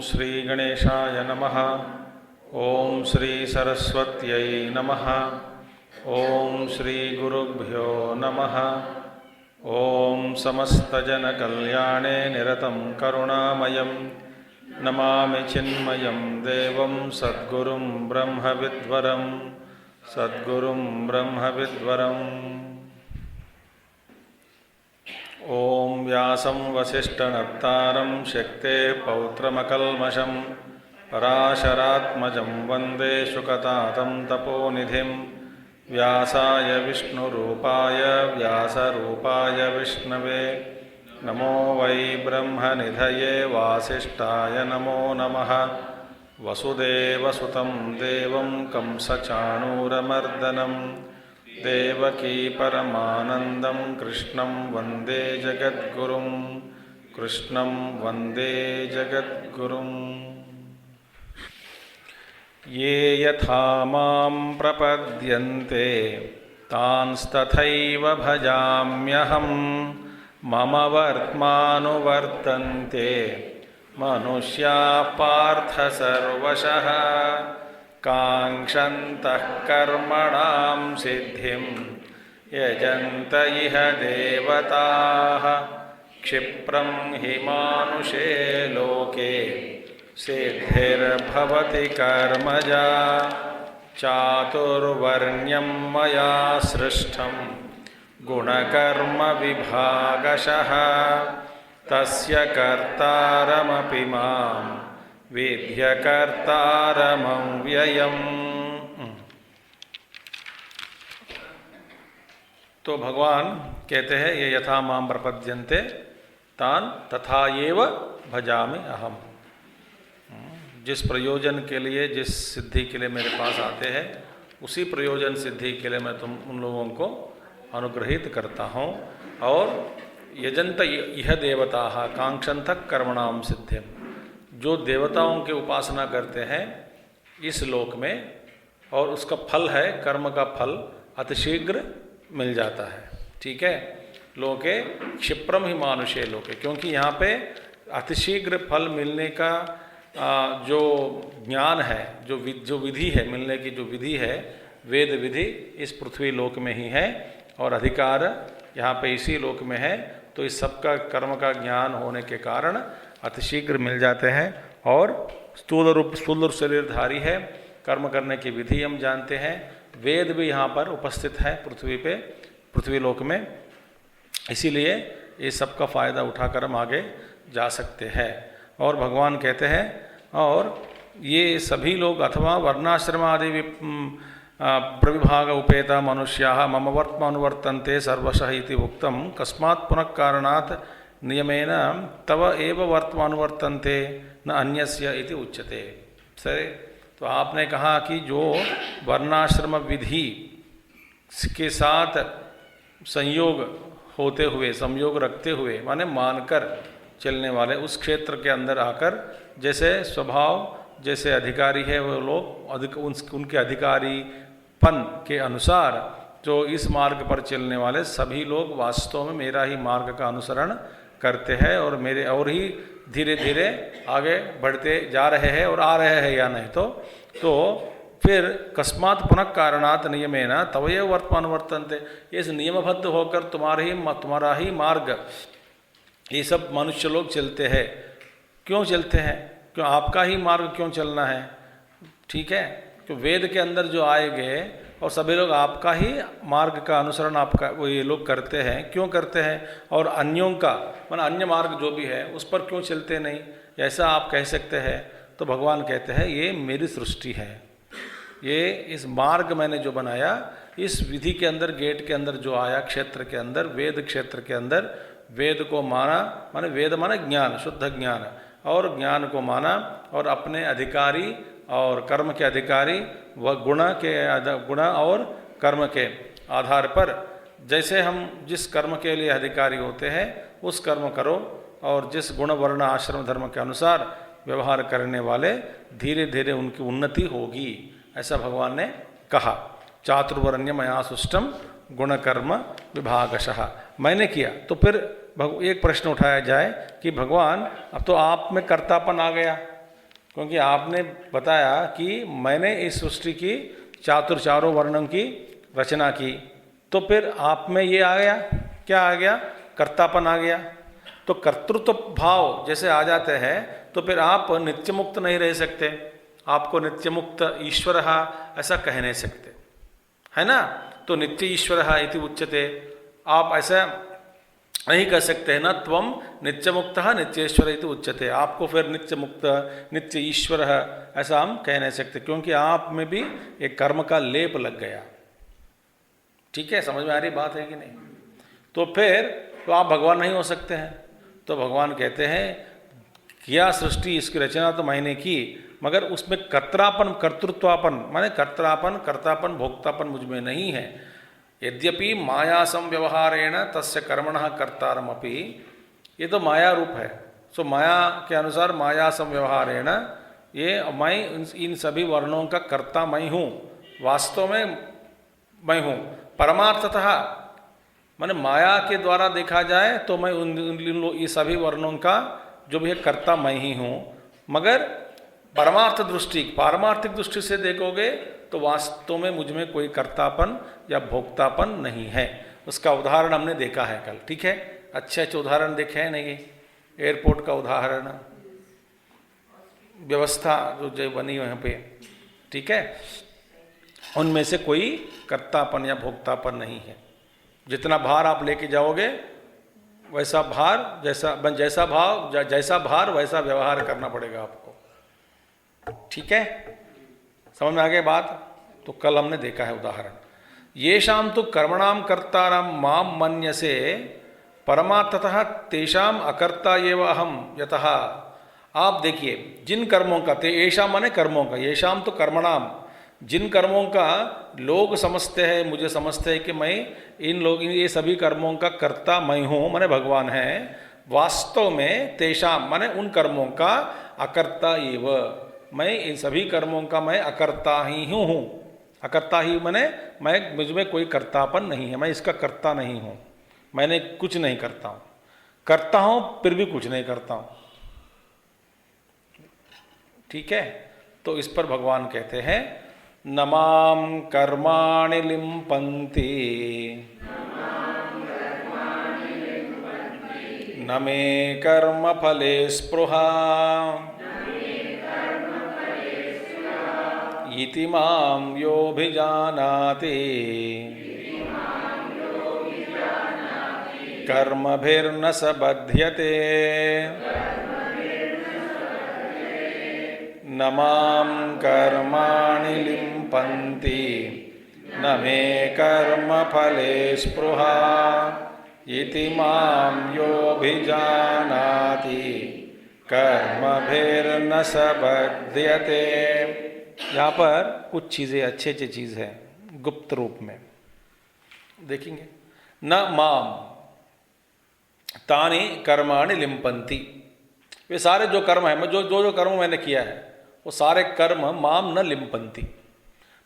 श्री गणेशाय नमः। ओम श्री सरस्वत्यै नमः। ओम श्री गुरुभ्यो नमः। ओम समस्तजनकल्याणे निरतं करुणामयं नमामि चिन्मयं देवं सद्गुरुं ब्रह्मविद्वरं सद्गुरुं ब्रह्मविद्वरम्। ओम व्यासं वसिष्ठनत्तारं शक्ते पौत्रमकल्मषं पराशरात्मजं वन्दे शुकतातं तपोनिधिं। व्यासाय विष्णुरूपाय व्यासरूपाय विष्णवे नमो वै ब्रह्मनिधये वासिष्ठाय नमो नमः। वसुदेवसुतं देवं कंसचाणूरमर्दनं देवकी परमानन्दं कृष्णं वन्दे जगद्गुरुं कृष्णं वन्दे जगद्गुरुम्। ये यथा मां प्रपद्यन्ते तांस्तथैव भजाम्यहं। मम वर्त्मानुवर्तन्ते मनुष्याः पार्थ सर्वशः। काङ्क्षन्तः कर्मणां सिद्धिं यजन्त इह देवताः। क्षिप्रं हि मानुषे लोके सिद्धिर्भवति कर्मजा। चातुर्वर्ण्यं मया सृष्टं गुणकर्म विभागशः। तस्य कर्तारमपि मां विद्यकर्तारमव्ययम्। तो भगवान कहते हैं ये यथा मां प्रपद्यन्ते तान तथा एव भजामि अहम। जिस प्रयोजन के लिए जिस सिद्धि के लिए मेरे पास आते हैं उसी प्रयोजन सिद्धि के लिए मैं उन लोगों को अनुग्रहित करता हूँ। और यजंत यह देवता कांक्षन्तः कर्मणाम सिद्धिम। जो देवताओं की उपासना करते हैं इस लोक में और उसका फल है कर्म का फल अतिशीघ्र मिल जाता है। ठीक है। लोके क्षिप्रम ही मानुषे लोके, क्योंकि यहाँ पे अतिशीघ्र फल मिलने का जो ज्ञान है जो विधि है मिलने की जो विधि है वेद विधि इस पृथ्वी लोक में ही है और अधिकार यहाँ पे इसी लोक में है। तो इस सबका कर्म का ज्ञान होने के कारण अतिशीघ्र मिल जाते हैं और स्थूल शरीरधारी है। कर्म करने की विधि हम जानते हैं। वेद भी यहाँ पर उपस्थित है पृथ्वी लोक में। इसीलिए इस सब का फायदा उठाकर हम आगे जा सकते हैं। और भगवान कहते हैं और ये सभी लोग अथवा वर्णाश्रमादि प्रविभाग उपेता मनुष्याः मम वर्त्मानुवर्तन्ते सर्वशः इति उक्तं कस्मात् पुनः कारणात् नियमेन तव एव वर्त्मानुवर्तन्ते न अन्यस्य इति उच्यते। सही। तो आपने कहा कि जो वर्णाश्रम विधि के साथ संयोग होते हुए संयोग रखते हुए माने मानकर चलने वाले उस क्षेत्र के अंदर आकर जैसे स्वभाव जैसे अधिकारी है वो लोग उनके अधिकारीपन के अनुसार जो इस मार्ग पर चलने वाले सभी लोग वास्तव में मेरा ही मार्ग का अनुसरण करते हैं और मेरे और ही धीरे धीरे आगे बढ़ते जा रहे हैं और आ रहे हैं या नहीं तो फिर कस्मात् पुनः कारणात् नियमेन तवये वर्त्मानुवर्तन्ते। इस नियमबद्ध होकर तुम्हारा ही मार्ग ये सब मनुष्य लोग चलते हैं। क्यों चलते हैं? क्यों आपका ही मार्ग क्यों चलना है? ठीक है। क्यों वेद के अंदर जो आएंगे और सभी लोग आपका ही मार्ग का अनुसरण आपका वो ये लोग करते हैं। क्यों करते हैं? और अन्यों का माना अन्य मार्ग जो भी है उस पर क्यों चलते नहीं? ऐसा आप कह सकते हैं। तो भगवान कहते हैं ये मेरी सृष्टि है। ये इस मार्ग मैंने जो बनाया इस विधि के अंदर गेट के अंदर जो आया क्षेत्र के अंदर वेद क्षेत्र के अंदर वेद को माना माने वेद माने ज्ञान शुद्ध ज्ञान और ज्ञान को माना और अपने अधिकारी और कर्म के अधिकारी व गुण और कर्म के आधार पर जैसे हम जिस कर्म के लिए अधिकारी होते हैं उस कर्म करो और जिस गुण वर्ण आश्रम धर्म के अनुसार व्यवहार करने वाले धीरे धीरे उनकी उन्नति होगी। ऐसा भगवान ने कहा। चातुर्वर्ण्य मया सृष्टम गुणकर्म विभागशः मैंने किया। तो फिर एक प्रश्न उठाया जाए कि भगवान अब तो आप में कर्तापन आ गया क्योंकि आपने बताया कि मैंने इस सृष्टि की चारों वर्णों की रचना की, तो फिर आप में ये आ गया, क्या आ गया? कर्तापन आ गया। तो कर्तृत्व भाव जैसे आ जाते हैं तो फिर आप नित्य मुक्त नहीं रह सकते, आपको नित्य मुक्त ईश्वर ऐसा कह नहीं सकते, है ना? तो नित्य ईश्वर इति उच्यते, आप ऐसा नहीं कह सकते हैं ना, त्वम नित्य मुक्त नित्येश्वर इति उच्यते, आपको फिर नित्य मुक्त नित्य ईश्वर ऐसा हम कह नहीं सकते, क्योंकि आप में भी एक कर्म का लेप लग गया। ठीक है, समझ में आ रही बात है कि नहीं? तो फिर तो आप भगवान नहीं हो सकते हैं। तो भगवान कहते हैं किया सृष्टि, इसकी रचना तो मैंने की, मगर उसमें कर्तापन कर्तृत्वापन माने कर्तापन भोक्तापन मुझ में नहीं है। यद्यपि माया संव्यवहारेण तस्य कर्मणः कर्तारमपि, ये तो माया रूप है। सो माया के अनुसार माया संव्यवहारेण ये मैं इन सभी वर्णों का कर्ता मैं हूँ, वास्तव में मैं हूँ। परमार्थतः माने माया के द्वारा देखा जाए तो मैं ये सभी वर्णों का जो भी है कर्ता मैं ही हूँ, मगर पारमार्थिक दृष्टि से देखोगे तो वास्तव में मुझ में कोई कर्तापन या भोक्तापन नहीं है। उसका उदाहरण हमने देखा है कल। ठीक है, अच्छे अच्छे उदाहरण देखे हैं नहीं? एयरपोर्ट का उदाहरण, व्यवस्था जो बनी है यहाँ पे, ठीक है, उनमें से कोई कर्तापन या भोक्तापन नहीं है। जितना भार आप लेके जाओगे वैसा भार जैसा भार वैसा व्यवहार करना पड़ेगा आपको। ठीक है, समझ में आ गई बात? तो कल हमने देखा है उदाहरण। येषां तो कर्मणाम कर्ताराम माम मन्यसे परमार्थतः तेषाम अकर्ता एव अहम यतः। आप देखिए, जिन कर्मों का येषाम माने कर्मों का, येषाम तो कर्मणाम, जिन कर्मों का लोग समझते हैं, मुझे समझते हैं कि मैं ये सभी कर्मों का कर्ता मैं हूँ, माने भगवान है, वास्तव में तेषाम माने उन कर्मों का अकर्ता एव, मैं इन सभी कर्मों का मैं अकर्ता ही हूँ। अकर्ता ही माने मैं, मुझ में कोई कर्तापन नहीं है, मैं इसका कर्ता नहीं हूँ, मैंने कुछ नहीं करता हूँ, करता हूँ फिर भी कुछ नहीं करता हूँ। ठीक है, तो इस पर भगवान कहते हैं न मां कर्माणि लिम्पन्ति न मे कर्मफले स्पृहा इति मां योऽभिजानाति कर्मभिर्न स बध्यते। न मां कर्माणि लिम्पन्ति न मे कर्मफले स्पृहा इति मां योऽभिजानाति कर्मभिर्न स बध्यते। यहाँ पर कुछ चीज़ें अच्छी चीज़ है, गुप्त रूप में देखेंगे। न माम तानि कर्माणि लिम्पन्ति, वे सारे जो कर्म है, जो कर्म मैंने किया है वो सारे कर्म माम न लिम्पन्ति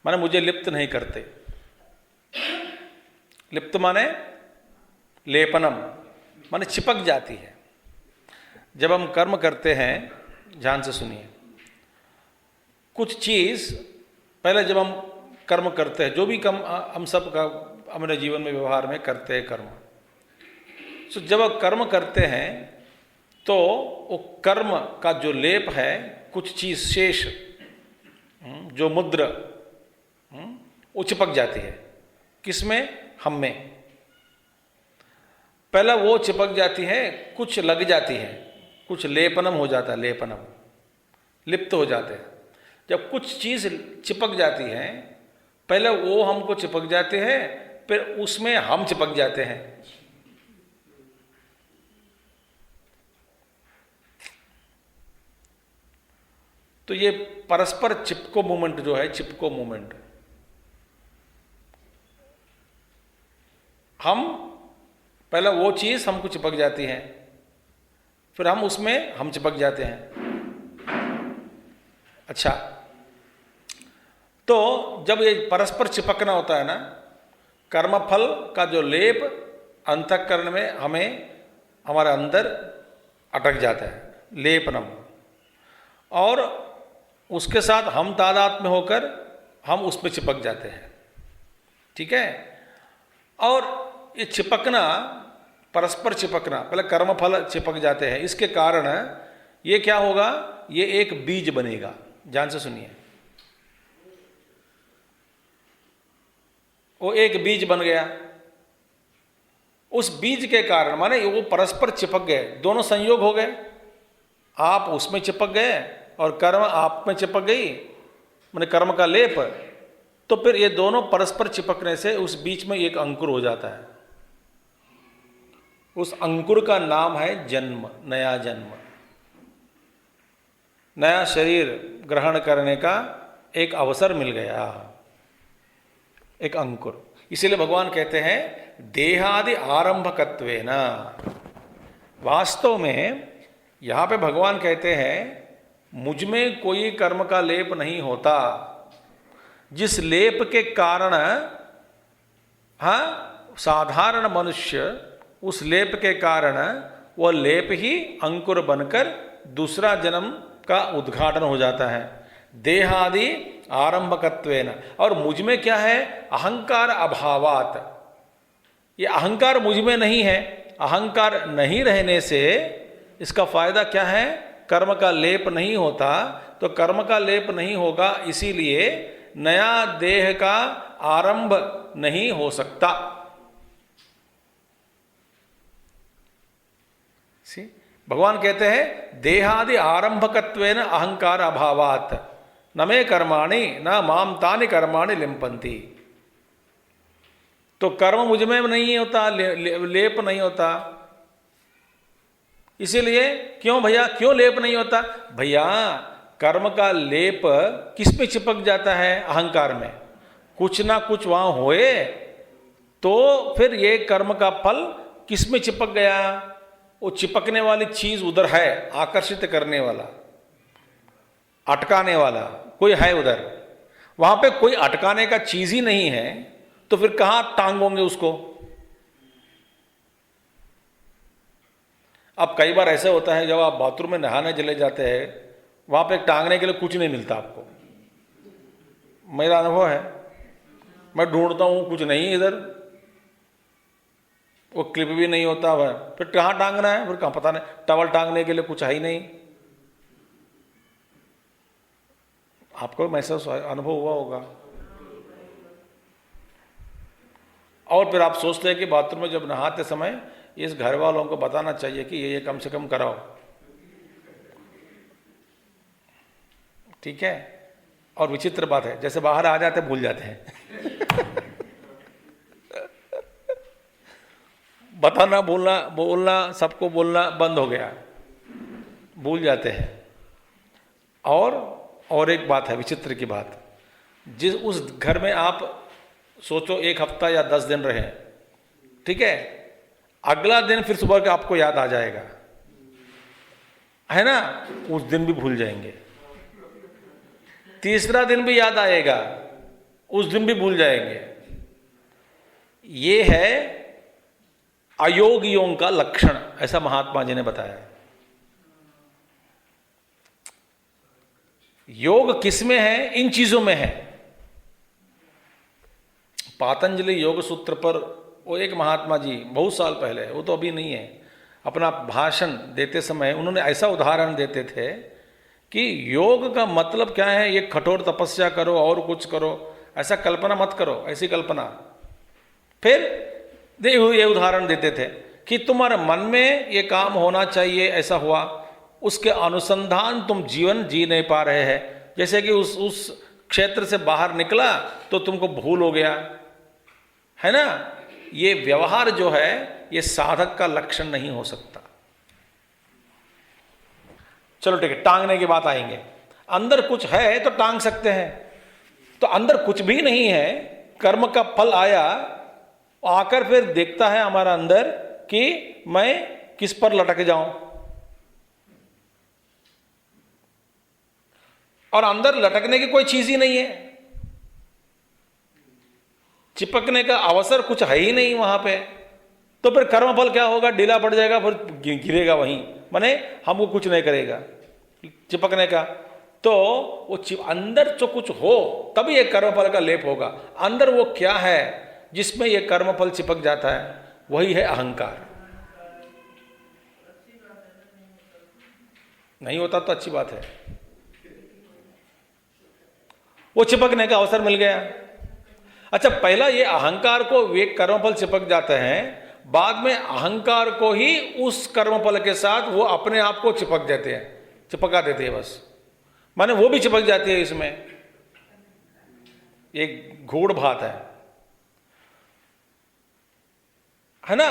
माने मुझे लिप्त नहीं करते। लिप्त माने लेपनम माने चिपक जाती है। जब हम कर्म करते हैं, ध्यान से सुनिए, कुछ चीज़ पहले जब हम कर्म करते हैं, जो भी कर्म हम सब का अपने जीवन में व्यवहार में करते हैं कर्म, तो जब कर्म करते हैं तो वो कर्म का जो लेप है, कुछ चीज़ शेष जो मुद्रा वो चिपक जाती है। किसमें? हम में। पहला वो चिपक जाती है, कुछ लग जाती है, कुछ लेपनम हो जाता है, लेपनम लिप्त हो जाते हैं। जब कुछ चीज़ चिपक जाती है, पहले वो हमको चिपक जाते हैं, फिर उसमें हम चिपक जाते हैं। तो ये परस्पर चिपको मूवमेंट जो है, चिपको मूवमेंट, हम पहले वो चीज़ हमको चिपक जाती है, फिर हम उसमें हम चिपक जाते हैं। अच्छा, तो जब ये परस्पर चिपकना होता है ना, कर्मफल का जो लेप अंतःकरण में हमें हमारे अंदर अटक जाता है, लेपनम, और उसके साथ हम तादाद में होकर हम उस पर चिपक जाते हैं। ठीक है। और ये चिपकना, परस्पर चिपकना, पहले कर्मफल चिपक जाते हैं, इसके कारण ये क्या होगा, ये एक बीज बनेगा। ध्यान से सुनिए, वो एक बीज बन गया। उस बीज के कारण माने वो परस्पर चिपक गए, दोनों संयोग हो गए। आप उसमें चिपक गए और कर्म आप में चिपक गई, माने कर्म का लेप। तो फिर ये दोनों परस्पर चिपकने से उस बीच में एक अंकुर हो जाता है। उस अंकुर का नाम है जन्म, नया जन्म, नया शरीर ग्रहण करने का एक अवसर मिल गया, एक अंकुर। इसीलिए भगवान कहते हैं देहादि आरंभकत्वेन। वास्तव में यहां पे भगवान कहते हैं मुझ में कोई कर्म का लेप नहीं होता, जिस लेप के कारण साधारण मनुष्य, उस लेप के कारण वह लेप ही अंकुर बनकर दूसरा जन्म का उद्घाटन हो जाता है। देहादि आरंभकत्वेन। और मुझ में क्या है, अहंकार अभावात। ये अहंकार मुझ में नहीं है। अहंकार नहीं रहने से इसका फायदा क्या है, कर्म का लेप नहीं होता। तो कर्म का लेप नहीं होगा, इसीलिए नया देह का आरंभ नहीं हो सकता। भगवान कहते हैं देहादि आरंभकत्वेन अहंकार अभावात न मे कर्माणि न माम तानि कर्माणि लिम्पन्ति। तो कर्म मुझ में नहीं होता, लेप नहीं होता। इसीलिए क्यों भैया, क्यों लेप नहीं होता भैया? कर्म का लेप किस में चिपक जाता है? अहंकार में। कुछ ना कुछ वहां होए तो फिर ये कर्म का फल किस में चिपक गया? वो चिपकने वाली चीज उधर है, आकर्षित करने वाला, अटकाने वाला कोई है उधर। वहां पे कोई अटकाने का चीज ही नहीं है, तो फिर कहां टांगोगे उसको? अब कई बार ऐसा होता है जब आप बाथरूम में नहाने चले जाते हैं, वहां पे टांगने के लिए कुछ नहीं मिलता आपको। मेरा अनुभव है, मैं ढूंढता हूं, कुछ नहीं इधर, वो क्लिप भी नहीं होता है, फिर कहाँ टांगना है? फिर कहाँ पता नहीं, टॉवल टांगने के लिए कुछ है ही नहीं। आपको महसूस अनुभव हुआ होगा। और फिर आप सोचते हैं कि बाथरूम में जब नहाते समय इस घर वालों को बताना चाहिए कि ये कम से कम कराओ, ठीक है। और विचित्र बात है, जैसे बाहर आ जाते भूल जाते हैं। बताना, बोलना सबको बोलना बंद हो गया, भूल जाते हैं। और एक बात है, विचित्र की बात, जिस उस घर में आप सोचो 1 हफ्ता या 10 दिन रहे, ठीक है, अगला दिन फिर सुबह के आपको याद आ जाएगा, है ना? उस दिन भी भूल जाएंगे। तीसरा दिन भी याद आएगा, उस दिन भी भूल जाएंगे। ये है अयोगियों का लक्षण, ऐसा महात्मा जी ने बताया। योग किसमें है? इन चीजों में है। पातंजलि योग सूत्र पर वो एक महात्मा जी बहुत साल पहले, वो तो अभी नहीं है, अपना भाषण देते समय उन्होंने ऐसा उदाहरण देते थे कि योग का मतलब क्या है, ये कठोर तपस्या करो और कुछ करो, ऐसा कल्पना मत करो, ऐसी कल्पना। फिर ये उदाहरण देते थे कि तुम्हारे मन में ये काम होना चाहिए, ऐसा हुआ, उसके अनुसंधान तुम जीवन जी नहीं पा रहे हैं। जैसे कि उस क्षेत्र से बाहर निकला तो तुमको भूल हो गया, है ना? ये व्यवहार जो है ये साधक का लक्षण नहीं हो सकता। चलो ठीक है, टांगने की बात आएंगे। अंदर कुछ है तो टांग सकते हैं, तो अंदर कुछ भी नहीं है, कर्म का फल आया, आकर फिर देखता है हमारा अंदर कि मैं किस पर लटक जाऊं, और अंदर लटकने की कोई चीज ही नहीं है, चिपकने का अवसर कुछ है ही नहीं वहां पे। तो फिर कर्मफल क्या होगा? ढीला पड़ जाएगा, फिर गिरेगा वहीं, माने हमको कुछ नहीं करेगा चिपकने का। तो वो अंदर जो कुछ हो तभी ये कर्मफल का लेप होगा। अंदर वो क्या है जिसमें ये कर्मफल चिपक जाता है? वही है अहंकार। नहीं होता तो अच्छी बात है, वो चिपकने का अवसर मिल गया। अच्छा, पहला ये अहंकार को वे कर्मफल चिपक जाते हैं, बाद में अहंकार को ही उस कर्मफल के साथ वो अपने आप को चिपक देते हैं, चिपका देते हैं बस, माने वो भी चिपक जाती है। इसमें एक गूढ़ बात है ना।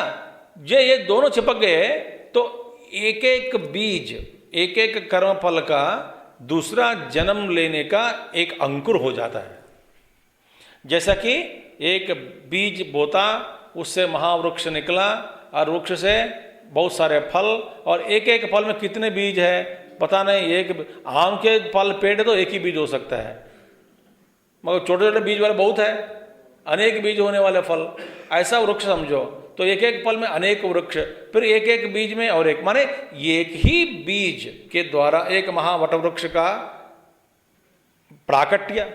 ये दोनों चिपक गए तो एक एक बीज, एक एक कर्मफल का दूसरा जन्म लेने का एक अंकुर हो जाता है। जैसा कि एक बीज बोता, उससे महावृक्ष निकला और वृक्ष से बहुत सारे फल, और एक एक फल में कितने बीज है पता नहीं। एक आम के फल पेड़ है तो एक ही बीज हो सकता है, मगर छोटे छोटे बीज वाले बहुत है, अनेक बीज होने वाले फल। ऐसा वृक्ष समझो, तो एक एक फल में अनेक वृक्ष, फिर एक एक बीज में और एक, माने एक ही बीज के द्वारा एक महावट वृक्ष का प्राकट्य।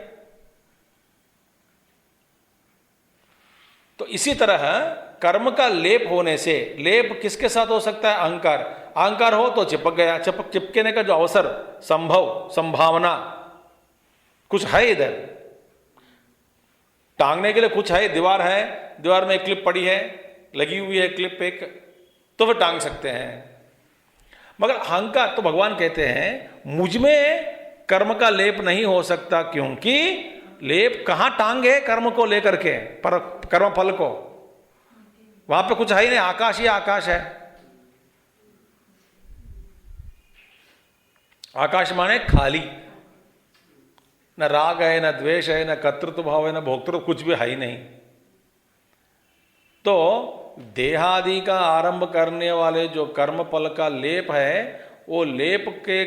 तो इसी तरह कर्म का लेप होने से, लेप किसके साथ हो सकता है? अहंकार। अहंकार हो तो चिपक गया, चिपकने का जो अवसर, संभव, संभावना कुछ है, इधर टांगने के लिए कुछ है, दीवार है, दीवार में एक क्लिप पड़ी है, लगी हुई है क्लिप एक, तो फिर टांग सकते हैं। मगर अहंकार, तो भगवान कहते हैं मुझ में कर्म का लेप नहीं हो सकता, क्योंकि लेप कहां टांगे कर्म को लेकर के, पर कर्म फल को, वहां पे कुछ है ही नहीं, आकाश ही आकाश है। आकाश माने खाली, न राग है, न द्वेष है, न कर्तृत्व भाव है, न भोक्तृत्व, कुछ भी है ही नहीं। तो देहादि का आरंभ करने वाले जो कर्म फल का लेप है, वो लेप के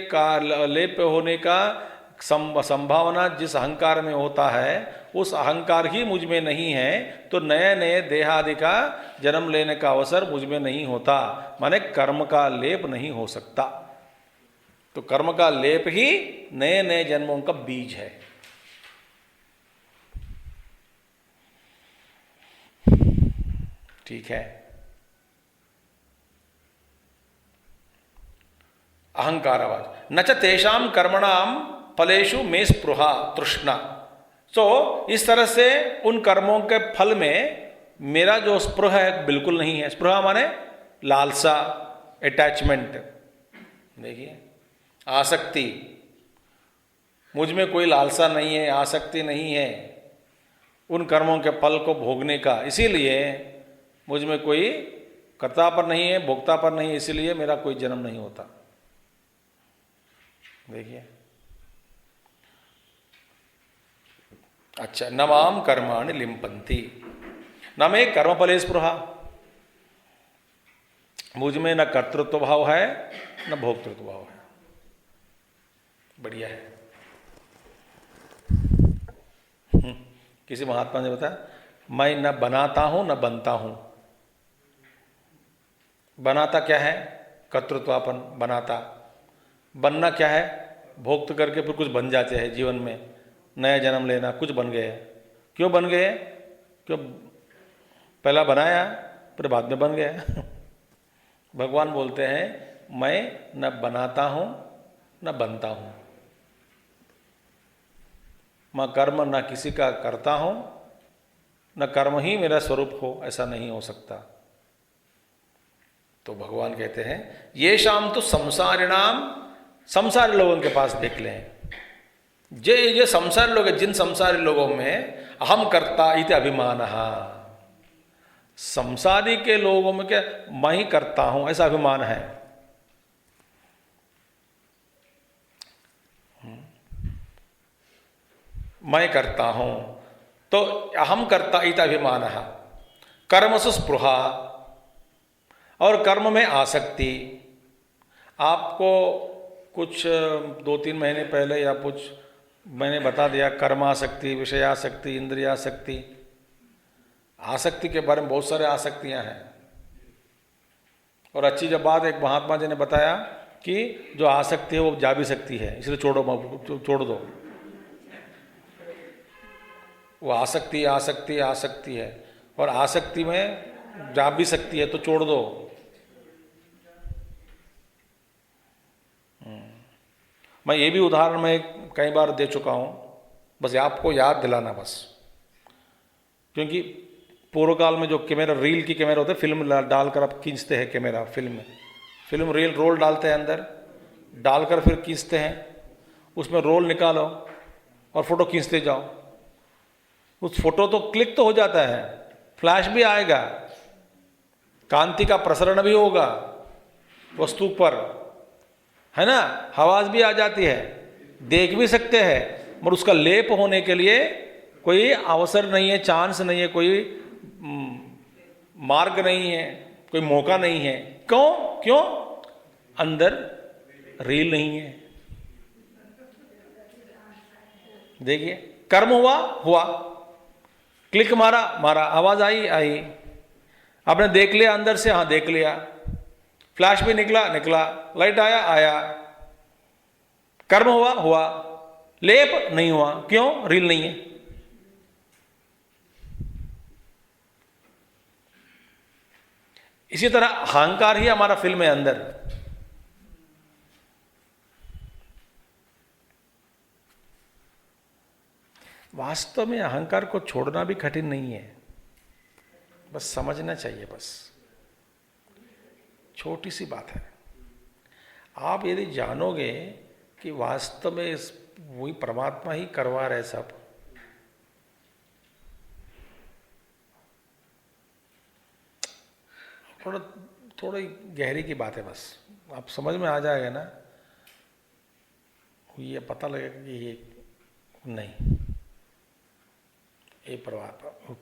लेप होने का संभावना जिस अहंकार में होता है, उस अहंकार ही मुझ में नहीं है, तो नए नए देहादि का जन्म लेने का अवसर मुझ में नहीं होता, माने कर्म का लेप नहीं हो सकता। तो कर्म का लेप ही नए नए जन्मों का बीज है। ठीक है। अहंकार आवाज न च तेषाम कर्मणाम फलेषु में स्पृहा तृष्णा। तो इस तरह से उन कर्मों के फल में मेरा जो स्पृह है बिल्कुल नहीं है। स्पृहा माने लालसा, अटैचमेंट। देखिए, आसक्ति, मुझ में कोई लालसा नहीं है, आसक्ति नहीं है उन कर्मों के फल को भोगने का, इसीलिए मुझ में कोई कर्ता पर नहीं है, भोक्ता पर नहीं है, इसीलिए मेरा कोई जन्म नहीं होता। देखिए, अच्छा, न माम कर्माणि लिम्पन्ति, न मे कर्मफले स्पृहा। मुझ में न कर्तृत्व भाव है न भोक्तृत्व भाव है। बढ़िया है। किसी महात्मा ने बताया, मैं न बनाता हूं न बनता हूं। बनाता क्या है? कर्तृत्वापन बनाता। बनना क्या है? भोक्त करके फिर कुछ बन जाते हैं जीवन में, नया जन्म लेना, कुछ बन गए। क्यों बन गए? क्यों पहला बनाया फिर बाद में बन गया। भगवान बोलते हैं मैं न बनाता हूं न बनता हूं, मैं कर्म न किसी का करता हूं, न कर्म ही मेरा स्वरूप हो, ऐसा नहीं हो सकता। तो भगवान कहते हैं ये शाम तो संसारिणाम, संसारी लोगों के पास देख लें, ये संसारी लोग, जिन संसारी लोगों में अहम कर्ता इति अभिमान, संसारी के लोगों में क्या मैं ही करता हूं ऐसा अभिमान है। मैं करता हूं, तो अहम कर्ता इति अभिमान, कर्मसु स्पृहा, और कर्म में आसक्ति। आपको कुछ 2-3 महीने पहले या कुछ मैंने बता दिया, कर्मासक्ति, विषयासक्ति, इंद्रियासक्ति। आसक्ति के बारे में बहुत सारे आसक्तियां हैं। और अच्छी जब बात एक महात्मा जी ने बताया कि जो आसक्ति है वो जा भी सकती है, इसलिए छोड़ दो। वो आसक्ति आसक्ति आसक्ति है और आसक्ति में जा भी सकती है, तो छोड़ दो। मैं ये भी उदाहरण मैं कई बार दे चुका हूँ, बस आपको याद दिलाना बस। क्योंकि पूर्व काल में जो कैमरा, रील की कैमरा होता है, फिल्म डालकर आप खींचते हैं कैमरा, फिल्म रील रोल डालते हैं अंदर, डालकर फिर खींचते हैं, उसमें रोल निकालो और फोटो खींचते जाओ। उस फोटो तो क्लिक तो हो जाता है, फ्लैश भी आएगा, कांति का प्रसरण भी होगा वस्तु पर, है ना, आवाज भी आ जाती है, देख भी सकते हैं, मगर उसका लेप होने के लिए कोई अवसर नहीं है, चांस नहीं है, कोई मार्ग नहीं है, कोई मौका नहीं है। क्यों? अंदर रील नहीं है। देखिए, कर्म हुआ, क्लिक मारा, आवाज आई, आपने देख लिया अंदर से, हाँ देख लिया, फ्लैश भी निकला, लाइट आया, कर्म हुआ, लेप नहीं हुआ। क्यों? रील नहीं है। इसी तरह अहंकार ही हमारा फिल्म है अंदर। वास्तव में अहंकार को छोड़ना भी कठिन नहीं है, बस समझना चाहिए। बस छोटी सी बात है। आप यदि जानोगे कि वास्तव में वही परमात्मा ही करवा रहे सब, थोड़ी गहरी की बात है, बस आप समझ में आ जाएगा ना, ये पता लगेगा कि ये नहीं, ये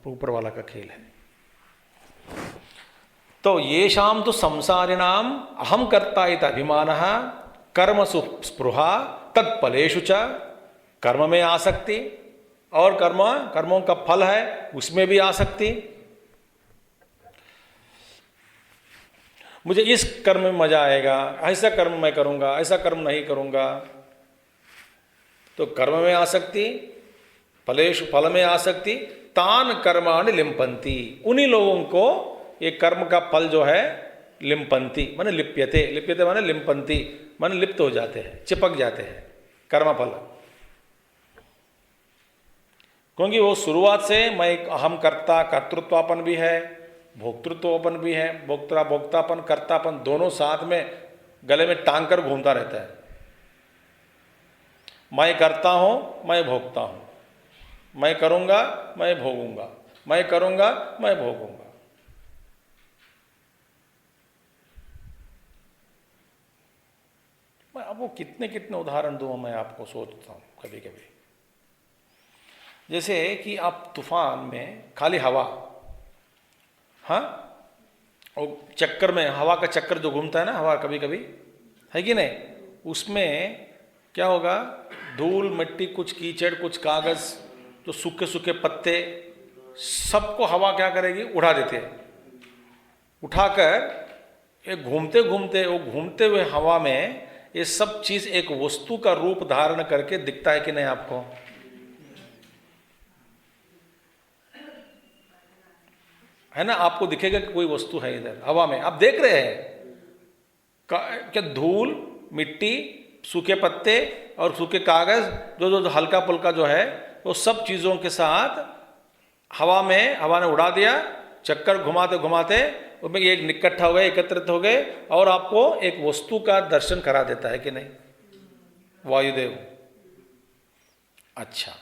ऊपर वाला का खेल है। तो ये शाम तो संसारिणाम अहम कर्ता इति अभिमानः कर्मसु स्पृहा तत्फलेषु च, कर्म में आसक्ति और कर्मों का फल है उसमें भी आसक्ति। मुझे इस कर्म में मजा आएगा, ऐसा कर्म मैं करूंगा, ऐसा कर्म नहीं करूंगा, तो कर्म में आसक्ति, फल में आसक्ति। तान कर्माणि लिम्पन्ति, उन्हीं लोगों को ये कर्म का फल जो है लिम्पन्ति माने लिप्यते माने लिम्पन्ति माने लिप्त हो जाते हैं, चिपक जाते हैं कर्म फल। क्योंकि वो शुरुआत से मैं एक अहम कर्ता, कर्तृत्वापन भी है, भोक्तृत्वपन भी है, भोक्तापन कर्तापन दोनों साथ में गले में टांग कर घूमता रहता है। मैं करता हूं, मैं भोगता हूं, मैं करूंगा, मैं भोगूंगा, मैं करूंगा, मैं भोगूंगा। मैं अब वो कितने उदाहरण दूं, मैं आपको सोचता हूं कभी कभी। जैसे कि आप तूफान में खाली हवा, हाँ, और चक्कर में हवा का चक्कर जो घूमता है ना, हवा कभी कभी है कि नहीं, उसमें क्या होगा, धूल मिट्टी, कुछ कीचड़, कुछ कागज, जो सूखे सूखे पत्ते, सबको हवा क्या करेगी, उड़ा देते हैं। उठाकर एक घूमते हुए हवा में ये सब चीज एक वस्तु का रूप धारण करके दिखता है कि नहीं आपको? है ना, आपको दिखेगा कि कोई वस्तु है इधर हवा में, आप देख रहे हैं क्या, धूल मिट्टी, सूखे पत्ते और सूखे कागज, जो हल्का पुल्का जो है, वो सब चीजों के साथ हवा ने उड़ा दिया, चक्कर घुमाते घुमाते उसमें एक इकट्ठा हो गए, एकत्रित हो गए, और आपको एक वस्तु का दर्शन करा देता है कि नहीं, वायुदेव। अच्छा,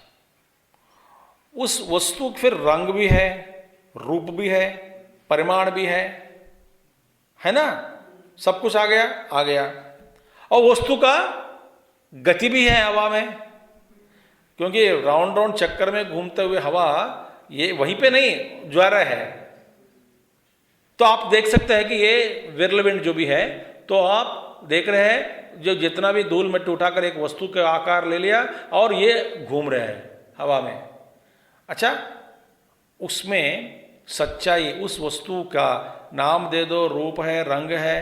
उस वस्तु फिर रंग भी है, रूप भी है, परिमाण भी है ना, सब कुछ आ गया, और वस्तु का गति भी है हवा में, क्योंकि राउंड चक्कर में घूमते हुए हवा ये वहीं पे नहीं ज्वारा है। तो आप देख सकते हैं कि ये विरलविंड जो भी है, तो आप देख रहे हैं जो जितना भी धूल मिट्टी उठाकर एक वस्तु का आकार ले लिया और ये घूम रहे हैं हवा में। अच्छा, उसमें सच्चाई, उस वस्तु का नाम दे दो, रूप है, रंग है,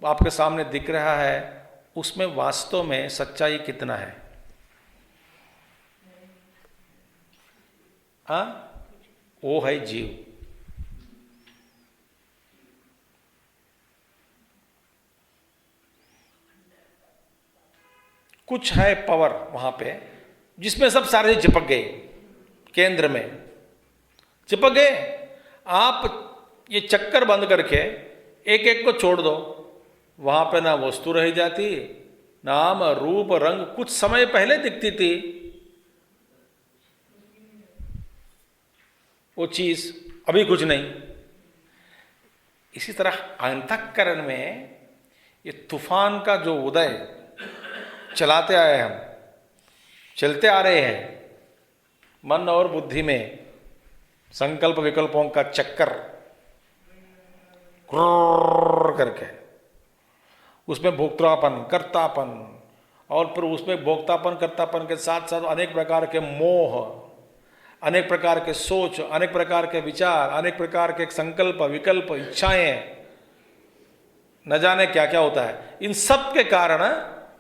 आपके सामने दिख रहा है, उसमें वास्तव में सच्चाई कितना है? वो है जीव। कुछ है पावर वहां पे जिसमें सब सारे चिपक गए, केंद्र में चिपक गए। आप ये चक्कर बंद करके एक एक को छोड़ दो, वहां पे ना वस्तु रह जाती, नाम रूप रंग कुछ समय पहले दिखती थी वो चीज, अभी कुछ नहीं। इसी तरह अंतःकरण में ये तूफान का जो उदय चलाते आए हम, चलते आ रहे हैं, मन और बुद्धि में संकल्प विकल्पों का चक्कर करके, उसमें भोक्तापन कर्तापन, और फिर उसमें भोक्तापन कर्तापन के साथ साथ अनेक प्रकार के मोह, अनेक प्रकार के सोच, अनेक प्रकार के विचार, अनेक प्रकार के संकल्प विकल्प इच्छाएं, न जाने क्या क्या होता है। इन सब के कारण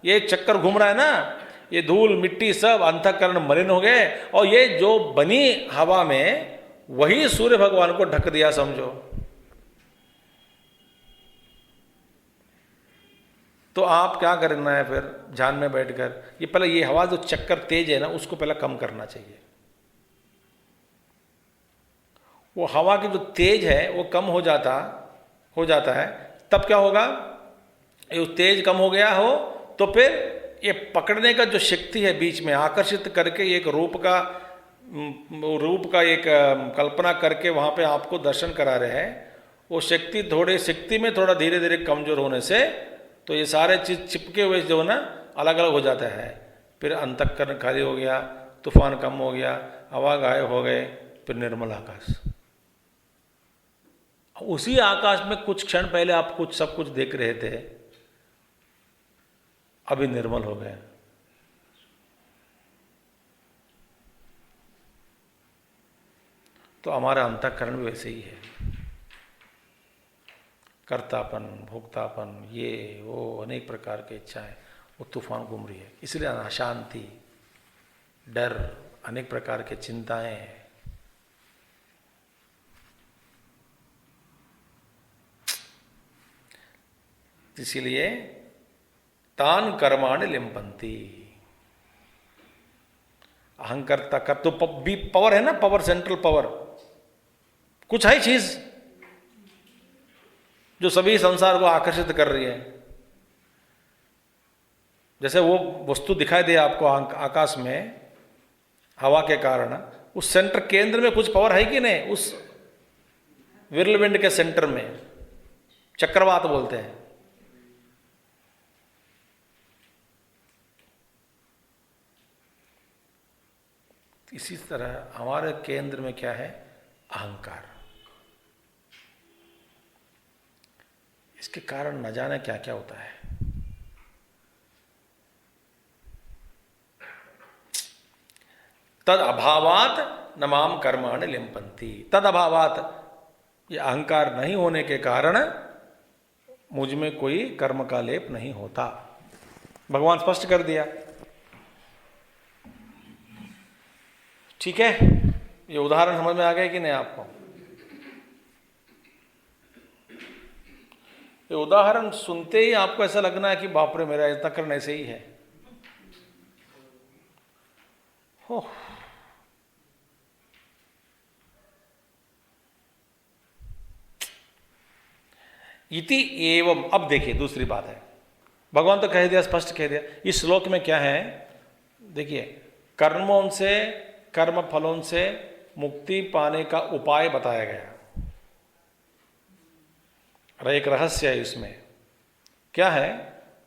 ये चक्कर घूम रहा है ना, ये धूल मिट्टी सब अंतःकरण मलिन हो गए, और ये जो बनी हवा में वही सूर्य भगवान को ढक दिया समझो। तो आप क्या करना है फिर ध्यान में बैठकर, ये पहले ये हवा जो चक्कर तेज है ना उसको पहले कम करना चाहिए। वो हवा की जो तेज है वो कम हो जाता है, तब क्या होगा, ये तेज कम हो गया हो तो फिर ये पकड़ने का जो शक्ति है बीच में आकर्षित करके एक रूप का एक कल्पना करके वहाँ पे आपको दर्शन करा रहे हैं, वो शक्ति में थोड़ा धीरे धीरे कमजोर होने से तो ये सारे चीज चिपके हुए जो ना अलग अलग हो जाता है। फिर अंतःकरण खाली हो गया, तूफान कम हो गया, हवा गायब हो गए, फिर निर्मल आकाश। उसी आकाश में कुछ क्षण पहले आप सब कुछ देख रहे थे, अभी निर्मल हो गए। तो हमारा अंतःकरण भी वैसे ही है, कर्तापन भोक्तापन ये वो अनेक प्रकार की इच्छाएं, वो तूफान घूम रही है। इसलिए अशांति, डर, अनेक प्रकार के चिंताएं, इसीलिए तान कर्माणि लिम्पन्ति। अहंकर्ता कर तो भी पावर है ना, पावर सेंट्रल पावर, कुछ है चीज जो सभी संसार को आकर्षित कर रही है। जैसे वो वस्तु दिखाई दे आपको आकाश में हवा के कारण, उस सेंटर केंद्र में कुछ पावर है कि नहीं, उस विरलविंड के सेंटर में चक्रवात बोलते हैं। इसी तरह हमारे केंद्र में क्या है, अहंकार। इसके कारण न जाने क्या क्या होता है। तद अभावात न माम कर्माणि लिम्पन्ति। तद अभावात, ये अहंकार नहीं होने के कारण मुझ में कोई कर्म का लेप नहीं होता। भगवान स्पष्ट कर दिया। ठीक है, ये उदाहरण समझ में आ गया कि नहीं आपको? ये उदाहरण सुनते ही आपको ऐसा लगना है कि बाप रे मेरा इतना करना ऐसे ही है। हो इति एवं। अब देखिए दूसरी बात है, भगवान तो कह दिया, स्पष्ट कह दिया। इस श्लोक में क्या है देखिए, कर्मों से कर्म फलों से मुक्ति पाने का उपाय बताया गया। एक रहस्य है इसमें, क्या है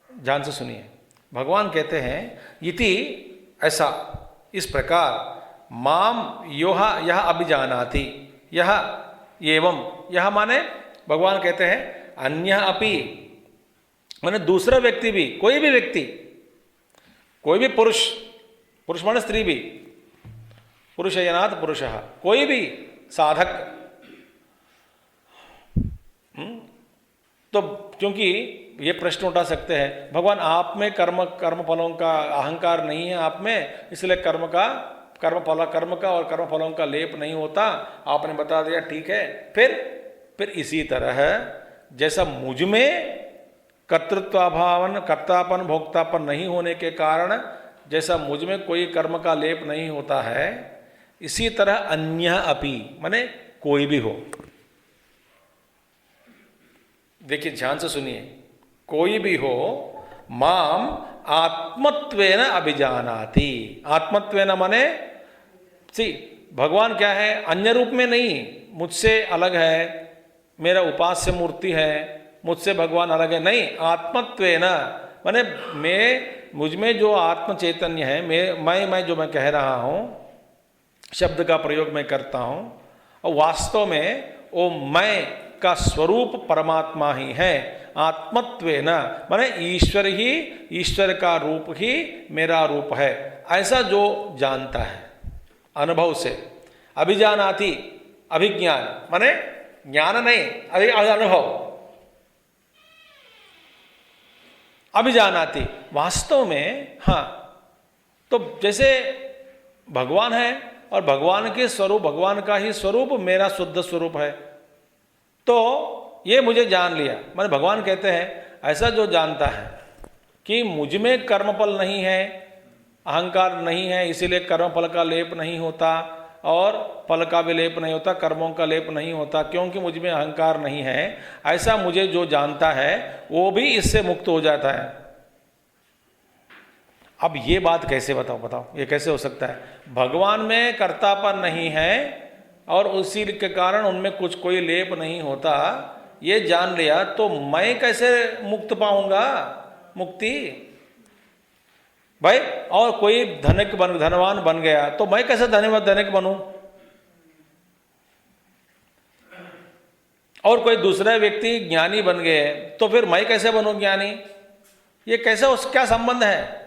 ध्यान से सुनिए। भगवान कहते हैं इति, ऐसा, इस प्रकार, माम यह अभिजानाति, यह एवं, यह माने भगवान कहते हैं अन्य अपि, माने दूसरा व्यक्ति भी, कोई भी व्यक्ति, कोई भी पुरुष, पुरुष माने स्त्री भी, पुरुष यनाथ पुरुषः, कोई भी साधक। तो क्योंकि ये प्रश्न उठा सकते हैं, भगवान आप में कर्म फलों का अहंकार नहीं है आप में, इसलिए कर्म का और कर्म फलों का लेप नहीं होता, आपने बता दिया, ठीक है। फिर इसी तरह जैसा मुझ में कर्तापन भोक्तापन नहीं होने के कारण जैसा मुझ में कोई कर्म का लेप नहीं होता है, इसी तरह अन्य अपि माने कोई भी हो। देखिए ध्यान से सुनिए, कोई भी हो, माम आत्मत्वेन अभिजानाति। आत्मत्वेन माने भगवान क्या है, अन्य रूप में नहीं, मुझसे अलग है, मेरा उपास्य मूर्ति है, मुझसे भगवान अलग है, नहीं। आत्मत्वेन माने मुझ में जो आत्म चैतन्य है, मैं जो मैं कह रहा हूँ, शब्द का प्रयोग मैं करता हूँ, और वास्तव में वो मैं का स्वरूप परमात्मा ही है। आत्मत्वेन माने ईश्वर का रूप ही मेरा रूप है, ऐसा जो जानता है अनुभव से। अभिजानाति अभिज्ञान माने ज्ञान नहीं, अनुभव। अभिजानाति वास्तव में, हाँ। तो जैसे भगवान है और भगवान के स्वरूप, भगवान का ही स्वरूप मेरा शुद्ध स्वरूप है, तो ये मुझे जान लिया। माने भगवान कहते हैं ऐसा जो जानता है कि मुझ में कर्मफल नहीं है, अहंकार नहीं है, इसीलिए कर्मफल का लेप नहीं होता और फल का भी लेप नहीं होता, कर्मों का लेप नहीं होता, क्योंकि मुझ में अहंकार नहीं है। ऐसा मुझे जो जानता है वो भी इससे मुक्त हो जाता है। अब ये बात कैसे बताओ, ये कैसे हो सकता है? भगवान में कर्तापन नहीं है और उसी के कारण उनमें कोई लेप नहीं होता, ये जान लिया, तो मैं कैसे मुक्त पाऊंगा, मुक्ति भाई? और कोई धनवान बन गया तो मैं कैसे धनिक बनूं? और कोई दूसरा व्यक्ति ज्ञानी बन गए तो फिर मैं कैसे बनूं ज्ञानी? ये कैसे, क्या संबंध है?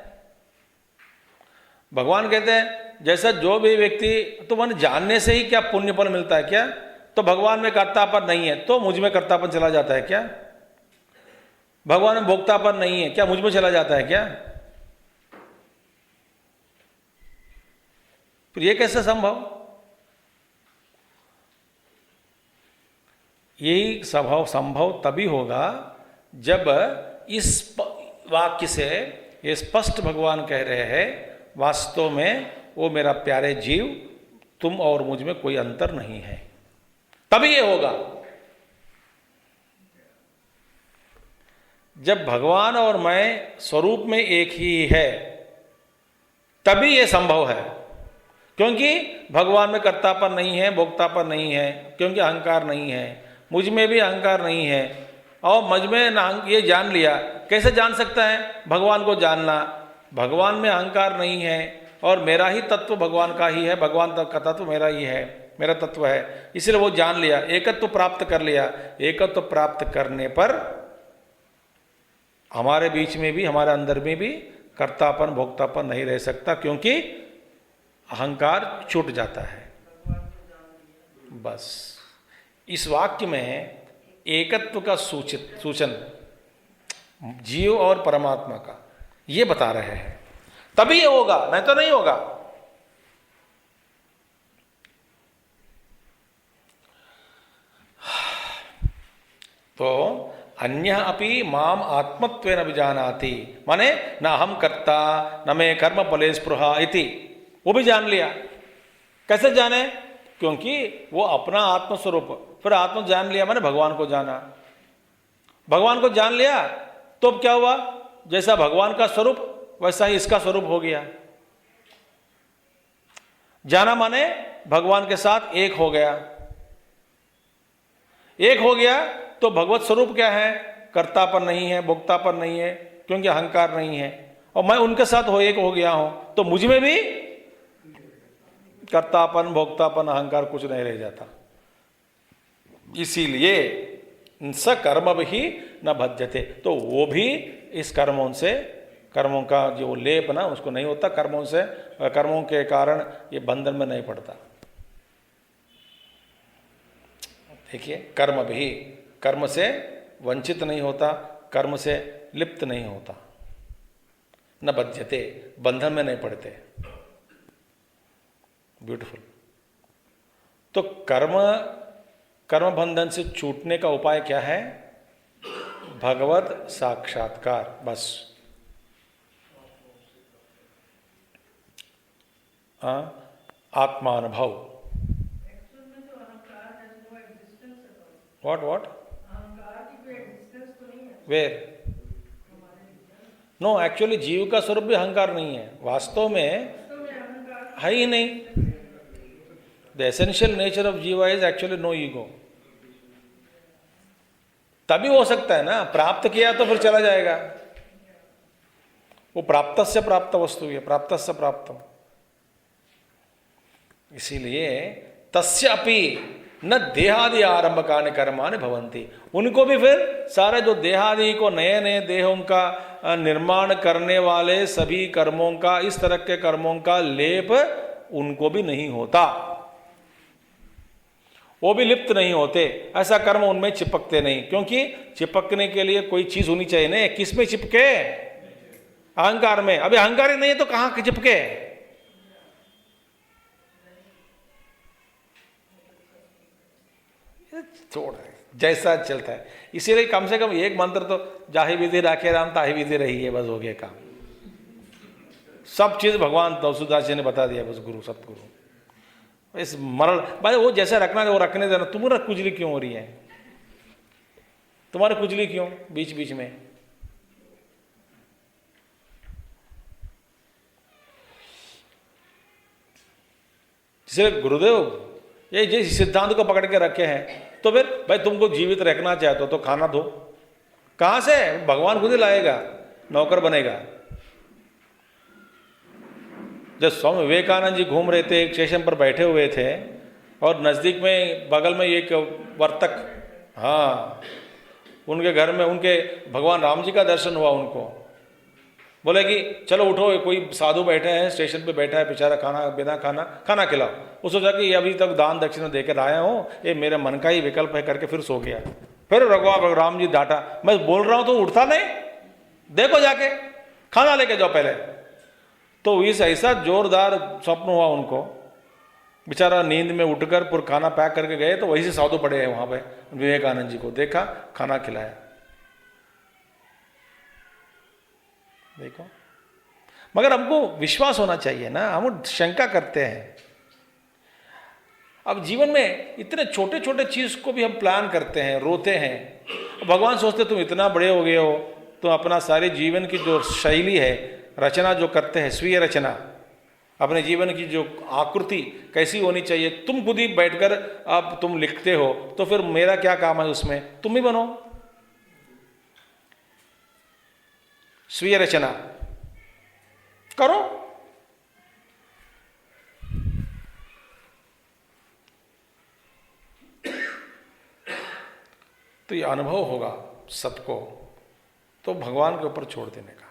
भगवान कहते हैं जैसा जो भी व्यक्ति, तो मन जानने से ही क्या पुण्य फल मिलता है क्या? तो भगवान में कर्तापन नहीं है तो मुझ में कर्तापन चला जाता है क्या? भगवान में भोक्तापन नहीं है क्या मुझ में चला जाता है क्या? फिर ये कैसे संभव? यही स्वभाव संभव तभी होगा जब इस वाक्य से ये स्पष्ट भगवान कह रहे हैं, वास्तव में वो मेरा प्यारे जीव, तुम और मुझ में कोई अंतर नहीं है, तभी ये होगा। जब भगवान और मैं स्वरूप में एक ही है तभी ये संभव है, क्योंकि भगवान में कर्तापन नहीं है, भोक्तापन नहीं है, क्योंकि अहंकार नहीं है, मुझ में भी अहंकार नहीं है, और मुझ में ये जान लिया। कैसे जान सकता है भगवान को जानना? भगवान में अहंकार नहीं है और मेरा ही तत्व भगवान का ही है, भगवान का तत्व मेरा ही है, मेरा तत्व है, इसलिए वो जान लिया, एकत्व प्राप्त कर लिया। एकत्व प्राप्त करने पर हमारे बीच में भी, हमारे अंदर में भी कर्तापन भोक्तापन नहीं रह सकता, क्योंकि अहंकार छूट जाता है। बस इस वाक्य में एकत्व का सूचन जीव और परमात्मा का ये बता रहे हैं, तभी ये होगा, नहीं तो नहीं होगा। तो अन्य अपि माम आत्मत्वेन विजानाति माने न हम कर्ता न मे कर्म फले स्पृहा इति, वो भी जान लिया। कैसे जाने? क्योंकि वो अपना आत्मस्वरूप, फिर आत्म जान लिया माने भगवान को जाना। भगवान को जान लिया तो अब क्या हुआ? जैसा भगवान का स्वरूप वैसा ही इसका स्वरूप हो गया। जाना माने भगवान के साथ एक हो गया। एक हो गया तो भगवत स्वरूप क्या है? कर्तापन नहीं है, भोक्तापन नहीं है, क्योंकि अहंकार नहीं है, और मैं उनके साथ एक हो गया हूं, तो मुझ में भी कर्तापन भोक्तापन अहंकार कुछ नहीं रह जाता। इसीलिए स कर्म भी न बध्यते, तो वो भी इस कर्मों का जो लेप ना उसको नहीं होता, कर्मों के कारण ये बंधन में नहीं पड़ता। देखिए कर्म भी, कर्म से वंचित नहीं होता, कर्म से लिप्त नहीं होता, न बध्यते, बंधन में नहीं पड़ते। ब्यूटीफुल। तो कर्म बंधन से छूटने का उपाय क्या है? भगवत साक्षात्कार, बस। आत्मानुभव। what where? नो, एक्चुअली जीव का स्वरूप भी अहंकार नहीं है, वास्तव में है ही नहीं। द एसेंशियल नेचर ऑफ जीवा इज एक्चुअली नो ईगो। तभी हो सकता है ना, प्राप्त किया तो फिर चला जाएगा। वो प्राप्त से प्राप्त वस्तु है, प्राप्त से प्राप्त। इसीलिए तस्यापि न देहादि आरंभकानि कर्माणि भवन्ति, उनको भी फिर सारे जो देहादि को नए नए देहों का निर्माण करने वाले सभी कर्मों का, इस तरह के कर्मों का लेप उनको भी नहीं होता, वो भी लिप्त नहीं होते। ऐसा कर्म उनमें चिपकते नहीं, क्योंकि चिपकने के लिए कोई चीज होनी चाहिए ना। किस में चिपके? अहंकार में। अभी अहंकार ही नहीं है तो कहां चिपके? छोड़ है, जैसा चलता है। इसीलिए कम से कम एक मंत्र तो जाहि विधि राखे राम ताहि विधि रही है, बस हो गया काम। सब चीज भगवान तुलसीदास जी ने बता दिया, बस गुरु सतगुरु। इस मरण भाई वो जैसे रखना है वो रखने देना। तुम्हारा कुजली क्यों हो रही है? तुम्हारी कुजली क्यों बीच बीच में? इसलिए गुरुदेव ये जिस सिद्धांत को पकड़ के रखे हैं, तो फिर भाई तुमको जीवित रखना चाहते हो तो खाना दो। कहां से? भगवान खुद ही लाएगा, नौकर बनेगा। जब स्वामी विवेकानंद जी घूम रहे थे, एक स्टेशन पर बैठे हुए थे और नजदीक में बगल में एक वर्तक, हाँ, उनके घर में उनके भगवान राम जी का दर्शन हुआ। उनको बोले कि चलो उठो, कोई साधु बैठे हैं, स्टेशन पे बैठा है बेचारा, खाना बिना खाना खिलाओ। वो सोचा कि अभी तक दान दक्षिणा देकर आया हूँ, ये मेरे मन का ही विकल्प है करके फिर सो गया। फिर भगवान राम जी डांटा, मैं बोल रहा हूँ तो उठता नहीं, देखो जाके खाना लेके जाओ पहले। तो इस ऐसा जोरदार स्वप्न हुआ उनको, बेचारा नींद में उठकर पूरा खाना पैक करके गए, तो वही से साधु पड़े हैं वहां पे। विवेकानंद जी को देखा, खाना खिलाया। देखो, मगर हमको विश्वास होना चाहिए ना, हम शंका करते हैं। अब जीवन में इतने छोटे छोटे चीज को भी हम प्लान करते हैं, रोते हैं। भगवान सोचते तुम इतना बड़े हो गए हो, तो अपना सारे जीवन की जो शैली है, रचना जो करते हैं, स्वीय रचना, अपने जीवन की जो आकृति कैसी होनी चाहिए, तुम खुद ही बैठकर अब तुम लिखते हो, तो फिर मेरा क्या काम है उसमें? तुम ही बनो स्वीय रचना करो। तो ये अनुभव होगा सबको, तो भगवान के ऊपर छोड़ देने का।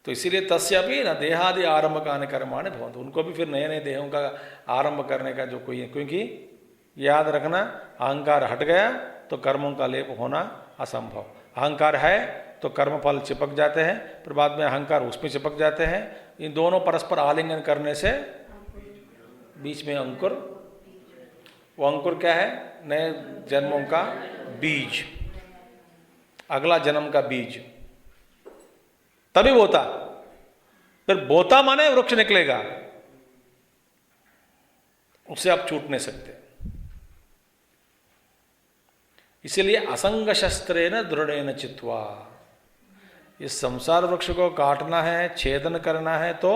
तो इसीलिए तस्यापि न देहादि आरंभकानि कर्माणि भवन्ति, उनको भी फिर नए नए देहों का आरंभ करने का जो कोई है, क्योंकि याद रखना अहंकार हट गया तो कर्मों का लेप होना असंभव। अहंकार है तो कर्म फल चिपक जाते हैं, फिर बाद में अहंकार उसमें चिपक जाते हैं। इन दोनों परस्पर आलिंगन करने से बीच में अंकुर, वो अंकुर क्या है? नए जन्मों का बीज, अगला जन्म का बीज। तभी बोता, फिर बोता माने वृक्ष निकलेगा, उससे आप छूट नहीं सकते। इसीलिए असंग शस्त्रेण दृढ़ेन चित्वा, इस संसार वृक्ष को काटना है, छेदन करना है, तो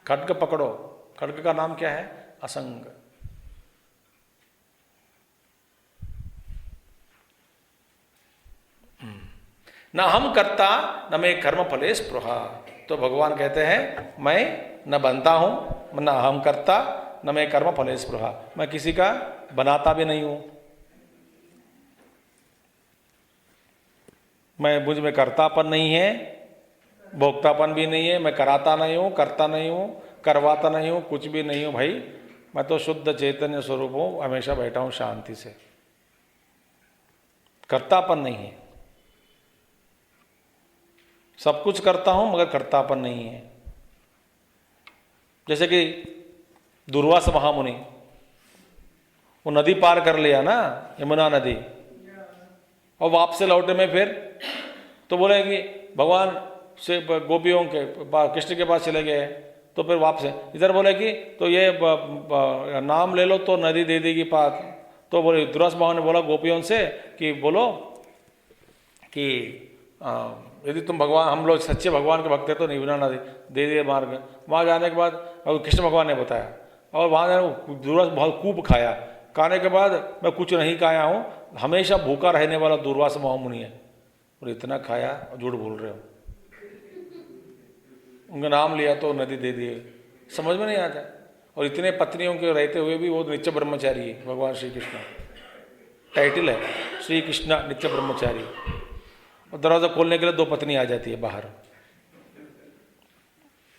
खड्ग पकड़ो। खड्ग का नाम क्या है? असंग। न हम करता न मैं कर्म फले स्पृहा, तो भगवान कहते हैं मैं न बनता हूं, न हम करता, न मैं कर्म फले स्पृहा, मैं किसी का बनाता भी नहीं हूं। मैं मुझ में कर्तापन नहीं है, भोक्तापन भी नहीं है, मैं कराता नहीं हूं, करता नहीं हूं, करवाता नहीं हूं, कुछ भी नहीं हूं भाई। मैं तो शुद्ध चैतन्य स्वरूप हूँ, हमेशा बैठा हूँ शांति से। कर्तापन नहीं है, सब कुछ करता हूँ मगर कर्तापन नहीं है। जैसे कि दुर्वासा महामुनि, वो नदी पार कर लिया ना, यमुना नदी, और वापस से लौटे में फिर तो बोले कि भगवान से गोपियों के कृष्ण के पास चले गए, तो फिर वापस इधर बोले कि तो ये नाम ले लो तो नदी दे देगी पार। तो बोले दुर्वासा महामुनि ने बोला गोपियों से कि बोलो कि यदि तुम भगवान, हम लोग सच्चे भगवान के भक्त हैं तो यमुना नदी दे दिए मार्ग। वहाँ जाने के बाद कृष्ण भगवान ने बताया, और वहाँ दुर्वासा बहुत खूब खाया। खाने के बाद मैं कुछ नहीं खाया हूँ, हमेशा भूखा रहने वाला दुर्वासा महामुनि है, और इतना खाया और झूठ बोल रहे हो। उनका नाम लिया तो नदी दे दिए, समझ में नहीं आता। और इतने पत्नियों के रहते हुए भी वो नित्य ब्रह्मचारी है। भगवान श्री कृष्ण टाइटल है, श्री कृष्ण नित्य ब्रह्मचारी। और दरवाजा खोलने के लिए 2 पत्नी आ जाती है बाहर,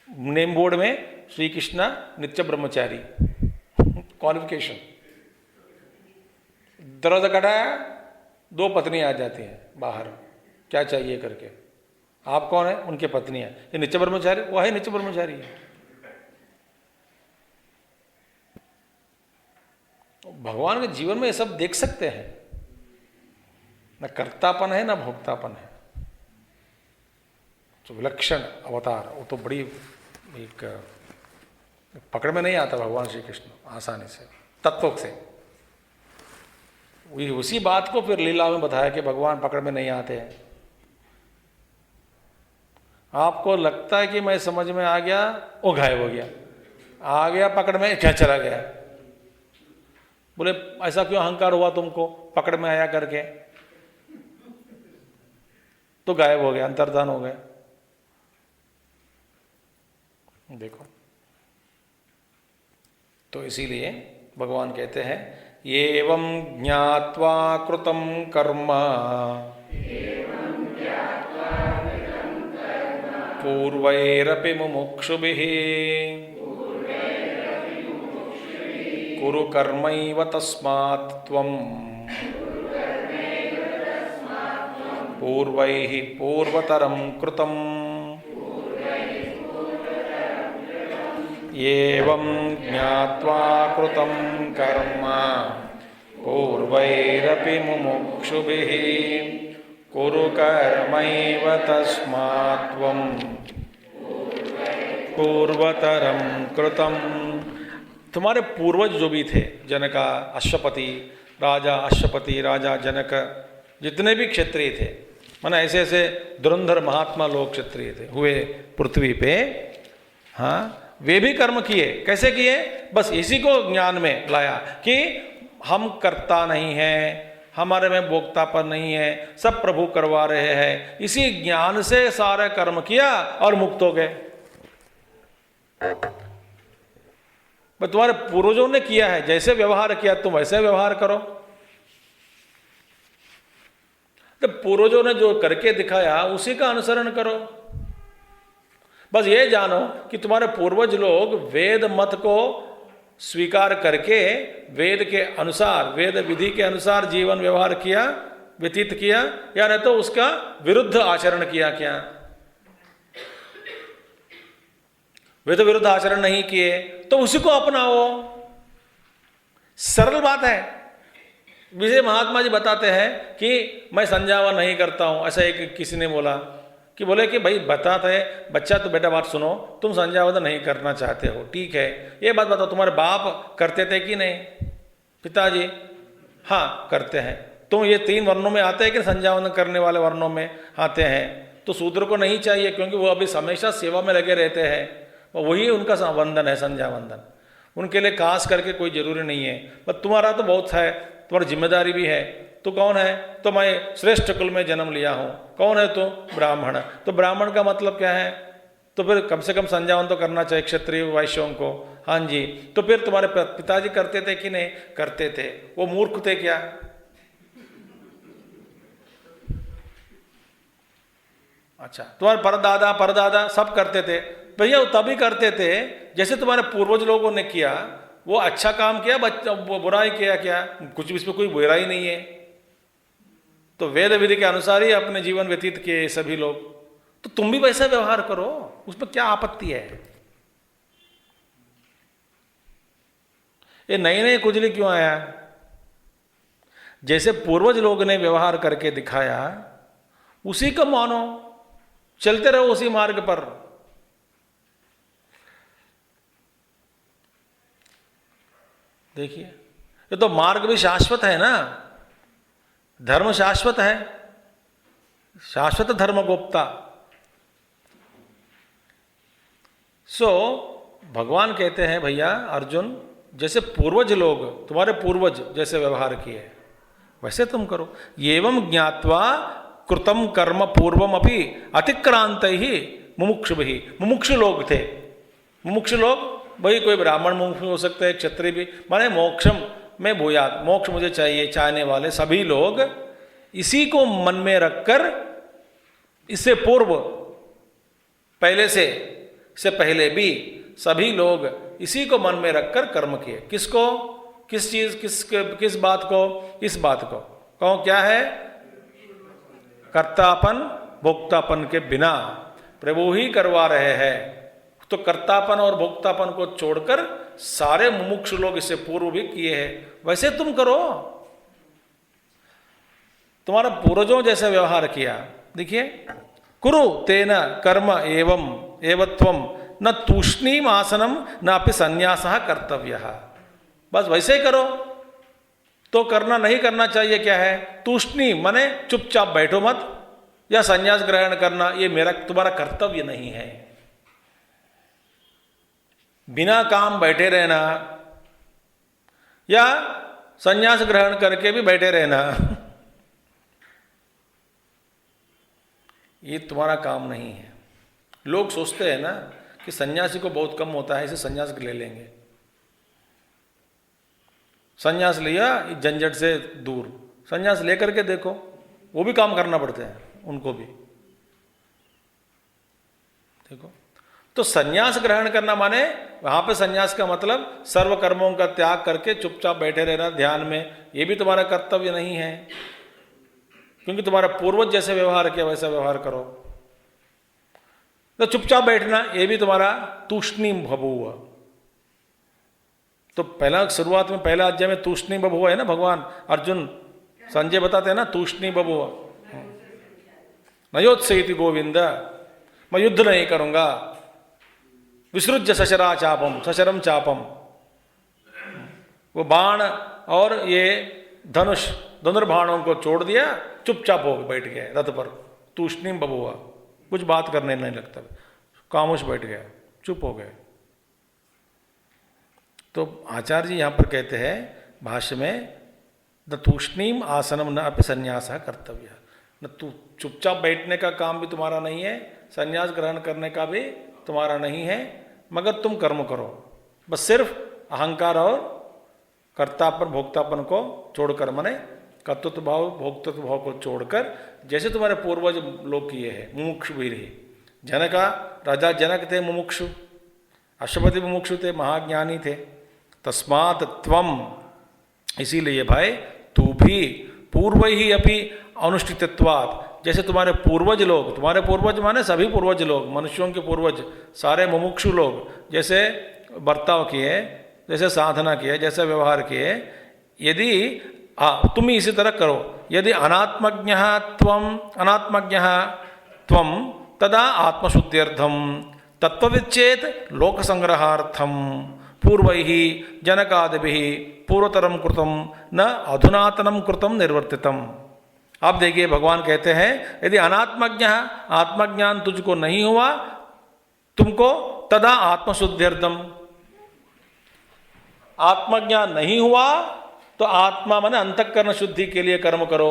नेम बोर्ड में श्री कृष्ण नित्य ब्रह्मचारी क्वालिफिकेशन। दरवाजा कटाया, 2 पत्नी आ जाती हैं बाहर, क्या चाहिए करके। आप कौन है? उनके पत्नी है। ये नित्य ब्रह्मचारी, वो है नित्य ब्रह्मचारी है। भगवान के जीवन में ये सब देख सकते हैं, न कर्तापन है न भोक्तापन है। तो विलक्षण अवतार, वो तो बड़ी एक पकड़ में नहीं आता भगवान श्री कृष्ण आसानी से, तत्वों से। उसी बात को फिर लीला में बताया कि भगवान पकड़ में नहीं आते हैं। आपको लगता है कि मैं समझ में आ गया, वो गायब हो गया, आ गया पकड़ में, क्या चला गया। बोले ऐसा क्यों अहंकार हुआ तुमको, पकड़ में आया करके, तो गायब हो गया, अंतर्धान हो गया। देखो, तो इसीलिए भगवान कहते हैं एवं ज्ञात्वा कृतं कर्म पूर्वैरपि मुमुक्षुभिः कुरु कर्मैव तस्मात् त्वं पूर्वैः पूर्वतरं कृतम् एवं ज्ञात्वा कृतं कर्म पूर्वैरपि मुमुक्षुभिः कुरु कर्मैव तस्मात् त्वं पूर्वतरं कृतं। तुम्हारे पूर्वज जो भी थे, जनका, अश्वपति राजा जनक, जितने भी क्षत्रिय थे, माना ऐसे ऐसे धुरंधर महात्मा लोग क्षत्रिय थे हुए पृथ्वी पे, हाँ, वे भी कर्म किए। कैसे किए? बस इसी को ज्ञान में लाया कि हम करता नहीं हैं, हमारे में भोक्तापन नहीं है, सब प्रभु करवा रहे हैं। इसी ज्ञान से सारा कर्म किया और मुक्त हो गए। तुम्हारे पूर्वजों ने किया है, जैसे व्यवहार किया तुम वैसे व्यवहार करो। तो पूर्वजों ने जो करके दिखाया उसी का अनुसरण करो। बस ये जानो कि तुम्हारे पूर्वज लोग वेद मत को स्वीकार करके वेद के अनुसार, वेद विधि के अनुसार जीवन व्यवहार किया, व्यतीत किया, या नहीं तो उसका विरुद्ध आचरण किया। क्या वे तो विरुद्ध आचरण नहीं किए तो उसी को अपनाओ। सरल बात है। विजय महात्मा जी बताते हैं कि मैं संध्यावन नहीं करता हूं। ऐसा एक किसी ने बोला कि बोले कि भाई बताते हैं, बच्चा तो बेटा बात सुनो, तुम संध्यावन नहीं करना चाहते हो, ठीक है, ये बात बताओ तुम्हारे बाप करते थे कि नहीं? पिताजी हाँ करते हैं। तुम ये 3 वर्णों में आते हैं कि संध्यावन करने वाले वर्णों में आते हैं? तो शूद्र को नहीं चाहिए, क्योंकि वो अभी हमेशा सेवा में लगे रहते हैं, वही उनका वंदन है, संध्या वंदन। उनके लिए खास करके कोई जरूरी नहीं है। पर तुम्हारा तो बहुत है, तुम्हारी जिम्मेदारी भी है। तो कौन है? तो मैं श्रेष्ठ कुल में जन्म लिया हूँ। कौन है? तो ब्राह्मण। तो ब्राह्मण का मतलब क्या है? तो फिर कम से कम संध्यावन तो करना चाहिए क्षत्रिय वैश्यों को। हाँ जी। तो फिर तुम्हारे पिताजी करते थे कि नहीं? करते थे। वो मूर्ख थे क्या? अच्छा, तुम्हारे परदादा सब करते थे। भैया वो तभी करते थे जैसे तुम्हारे पूर्वज लोगों ने किया, वो अच्छा काम किया, वो बुराई किया क्या, कुछ भी इसमें कोई बुराई नहीं है। तो वेद विधि के अनुसार ही अपने जीवन व्यतीत किए सभी लोग, तो तुम भी वैसा व्यवहार करो, उसमें क्या आपत्ति है। ये नई नई कुजली क्यों आया? जैसे पूर्वज लोग ने व्यवहार करके दिखाया उसी को मानो, चलते रहो उसी मार्ग पर। देखिए, ये तो मार्ग भी शाश्वत है ना, धर्म शाश्वत है, शाश्वत धर्म गुप्ता। भगवान कहते हैं भैया अर्जुन, जैसे पूर्वज लोग, तुम्हारे पूर्वज जैसे व्यवहार किए वैसे तुम करो। एवं ज्ञात्वा कृतम कर्म पूर्वम अपि अतिक्रांत ही मुमुक्षु भी, मुमुक्षु लोग थे। मुमुक्षु लोग भाई कोई ब्राह्मण मुमुक्षु हो सकता है, क्षत्रिय भी, माने मोक्षम में भूयात, मोक्ष मुझे चाहिए चाहने वाले सभी लोग इसी को मन में रखकर, इससे पूर्व पहले से पहले भी सभी लोग इसी को मन में रखकर कर्म किए। किसको, किस चीज, किस बात को? इस बात को कहो क्या है? कर्तापन भोक्तापन के बिना प्रभु ही करवा रहे हैं। तो कर्तापन और भोक्तापन को छोड़कर सारे मुमुक्षु लोग इससे पूर्व भी किए हैं, वैसे तुम करो। तुम्हारा पूर्वजों जैसा व्यवहार किया। देखिए, कुरु तेन कर्म एवं एवत्वम न तूष्णीम आसनम न अपि संन्यासः कर्तव्यः। बस वैसे ही करो। तो करना नहीं करना चाहिए क्या है? तूष्णी माने चुपचाप बैठो मत, या संन्यास ग्रहण करना ये मेरा तुम्हारा कर्तव्य नहीं है। बिना काम बैठे रहना या संन्यास ग्रहण करके भी बैठे रहना ये तुम्हारा काम नहीं है। लोग सोचते हैं ना कि सन्यासी को बहुत कम होता है, इसे सन्यास ले लेंगे। सन्यास लिया झंझट से दूर, सन्यास लेकर के देखो, वो भी काम करना पड़ते हैं उनको भी। देखो, तो सन्यास ग्रहण करना माने वहां पे सन्यास का मतलब सर्व कर्मों का त्याग करके चुपचाप बैठे रहना ध्यान में, ये भी तुम्हारा कर्तव्य नहीं है, क्योंकि तुम्हारा पूर्वज जैसे व्यवहार किया वैसा व्यवहार करो। तो चुपचाप बैठना ये भी तुम्हारा तूष्णीम बभूव। तो पहला शुरुआत में पहला अध्याय में तूष्णीम बभूव है ना, भगवान अर्जुन संजय बताते हैं ना तूष्णीम बभूव। नयोत्सयति गोविंद, मैं युद्ध नहीं करूंगा, विसृज्य सशरा चापम, सशरम चापम। वो बाण और ये धनुष धनुर्बाणों को छोड़ दिया, चुपचाप हो बैठ गए रथ पर। तूष्णीम बभूव, कुछ बात करने नहीं लगता, खामोश बैठ गया, चुप हो गए। तो आचार्य जी यहां पर कहते हैं भाष्य में, न तूष्णीम आसनम न अपि संन्यासः कर्तव्य। न तू चुपचाप बैठने का काम भी तुम्हारा नहीं है, संन्यास ग्रहण करने का भी तुम्हारा नहीं है, मगर तुम कर्म करो। बस सिर्फ अहंकार और कर्तापन भोक्तापन को छोड़कर, माने कर्तृत्व भाव भोक्तृत्व भाव को छोड़कर, जैसे तुम्हारे पूर्वज लोग किए हैं। मुमुक्षु भी रही, जनका राजा जनक थे मुमुक्षु, अश्वपति मुमुक्षु थे, महाज्ञानी थे। तस्मात् त्वम, इसीलिए भाई तू भी पूर्व ही अपि अनुष्ठितत्वात्, जैसे तुम्हारे पूर्वज लोग, तुम्हारे पूर्वज माने सभी पूर्वज लोग, मनुष्यों के पूर्वज सारे मुमुक्षु लोग जैसे बर्ताव किए, जैसे साधना किए, जैसे व्यवहार किए, यदि तुम ही इसी तरह करो। यदि अनात्मज्ञः त्वं तदा आत्मशुद्ध्यर्थम तत्त्वविच्चेत लोक संग्रहार्थम पूर्वैः जनकादिभिः पूर्वतरम कृतम न अधुनातनम कृतम निर्वर्तितम। आप देखिए भगवान कहते हैं, यदि अनात्मज्ञः, आत्मज्ञान तुझको नहीं हुआ, तुमको तदा आत्मशुद्ध्यर्थम, आत्मज्ञान नहीं हुआ तो आत्मा माने अंतःकरण शुद्धि के लिए कर्म करो।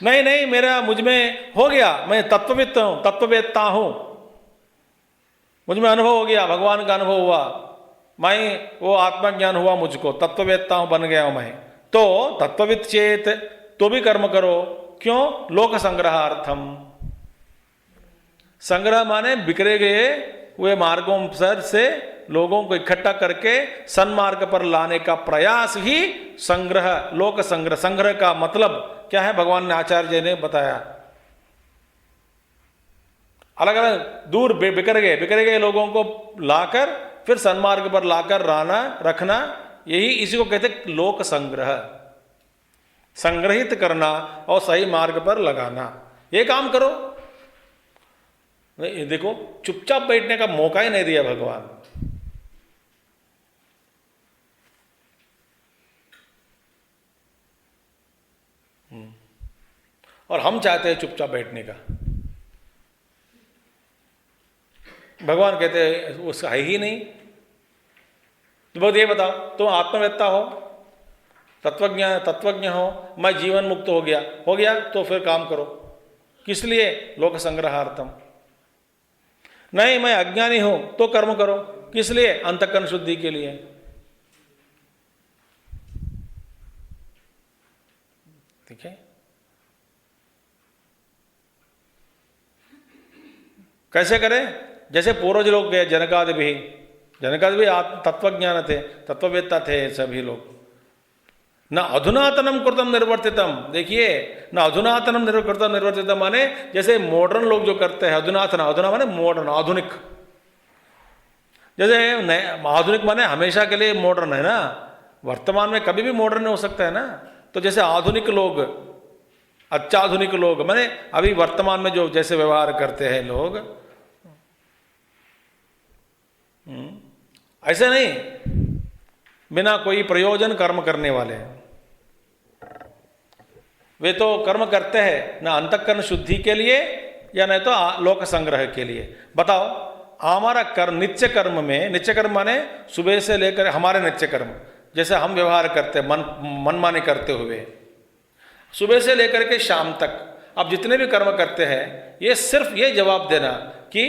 नहीं नहीं मेरा मुझ में हो गया, मैं तत्ववित्त हूं, तत्ववेत्ता हूं, मुझ में अनुभव हो गया, भगवान का अनुभव हुआ, मैं वो आत्मज्ञान हुआ मुझको, तत्ववेत्ता हूं, बन गया हूं मैं, तो तत्ववित् चेत तो भी कर्म करो। क्यों? लोक संग्रहार्थम। संग्रह माने बिखरे गए वे मार्गों से लोगों को इकट्ठा करके सन्मार्ग पर लाने का प्रयास ही संग्रह, लोक संग्रह। संग्रह का मतलब क्या है, भगवान ने, आचार्य जी ने बताया। अलग अलग दूर बिखर गए लोगों को लाकर फिर सन्मार्ग पर लाकर रखना, यही इसी को कहते लोक संग्रह। संग्रहित करना और सही मार्ग पर लगाना, ये काम करो। देखो, चुपचाप बैठने का मौका ही नहीं दिया भगवान। और हम चाहते हैं चुपचाप बैठने का। भगवान कहते हैं उसका है ही नहीं। तो बहुत ये बताओ, तुम आत्मवेत्ता हो, तत्वज्ञ हो, मैं जीवन मुक्त हो गया तो फिर काम करो। किस लिए? लोक संग्रहार्थम। नहीं, मैं अज्ञानी हूं तो कर्म करो। किस लिए? अंतःकरण शुद्धि के लिए। ठीक है? कैसे करें? जैसे पूर्वज लोग गए, जनकादि भी तत्वज्ञान थे, तत्ववेत्ता थे सभी लोग। न अधुनातनम कृतम निर्वर्तितम, देखिए, न अधुनातनम कृतम निर्वर्तितम माने जैसे मॉडर्न लोग जो करते हैं, अधुना माने मॉडर्न, आधुनिक। जैसे आधुनिक माने हमेशा के लिए मॉडर्न है ना, वर्तमान में कभी भी मॉडर्न हो सकता है ना। तो जैसे आधुनिक लोग, अत्याधुनिक लोग माने अभी वर्तमान में जो जैसे व्यवहार करते हैं लोग, ऐसे नहीं, बिना कोई प्रयोजन कर्म करने वाले हैं। वे तो कर्म करते हैं ना अंतःकरण शुद्धि के लिए या नहीं तो लोक संग्रह के लिए। बताओ, हमारा कर्म, नित्य कर्म माने सुबह से लेकर हमारे नित्य कर्म, जैसे हम व्यवहार करते हैं मनमानी करते हुए, सुबह से लेकर के शाम तक आप जितने भी कर्म करते हैं, ये सिर्फ ये जवाब देना कि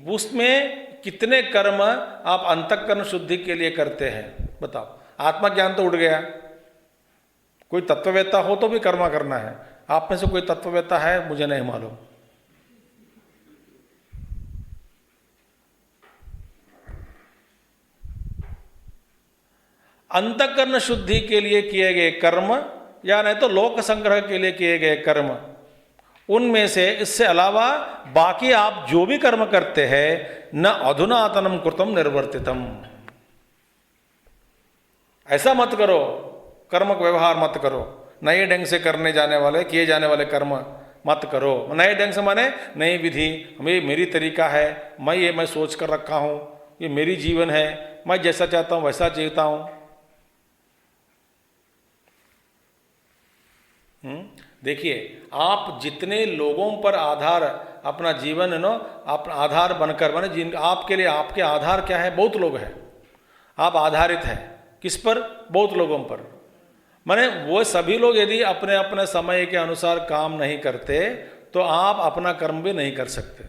उसमें कितने कर्म आप अंतःकरण शुद्धि के लिए करते हैं। बताओ, आत्मज्ञान तो उड़ गया। कोई तत्ववेत्ता हो तो भी कर्म करना है। आप में से कोई तत्ववेत्ता है? मुझे नहीं मालूम। अंतःकरण शुद्धि के लिए किए गए कर्म या नहीं तो लोक संग्रह के लिए किए गए कर्म, उनमें से इससे अलावा बाकी आप जो भी कर्म करते हैं, न अधुनातनम कृतम निर्वर्तितम। ऐसा मत करो, कर्म का व्यवहार मत करो, नए ढंग से किए जाने वाले कर्म मत करो। नए ढंग से माने नई विधि, मेरी तरीका है, मैं सोच कर रखा हूं, ये मेरी जीवन है, मैं जैसा चाहता हूं वैसा जीता हूं। देखिए, आप जितने लोगों पर आधार अपना जीवन अपना आधार बनकर माने जिन आपके लिए आपके आधार क्या है, बहुत लोग हैं, आप आधारित हैं किस पर? बहुत लोगों पर। माने वो सभी लोग यदि अपने अपने समय के अनुसार काम नहीं करते तो आप अपना कर्म भी नहीं कर सकते।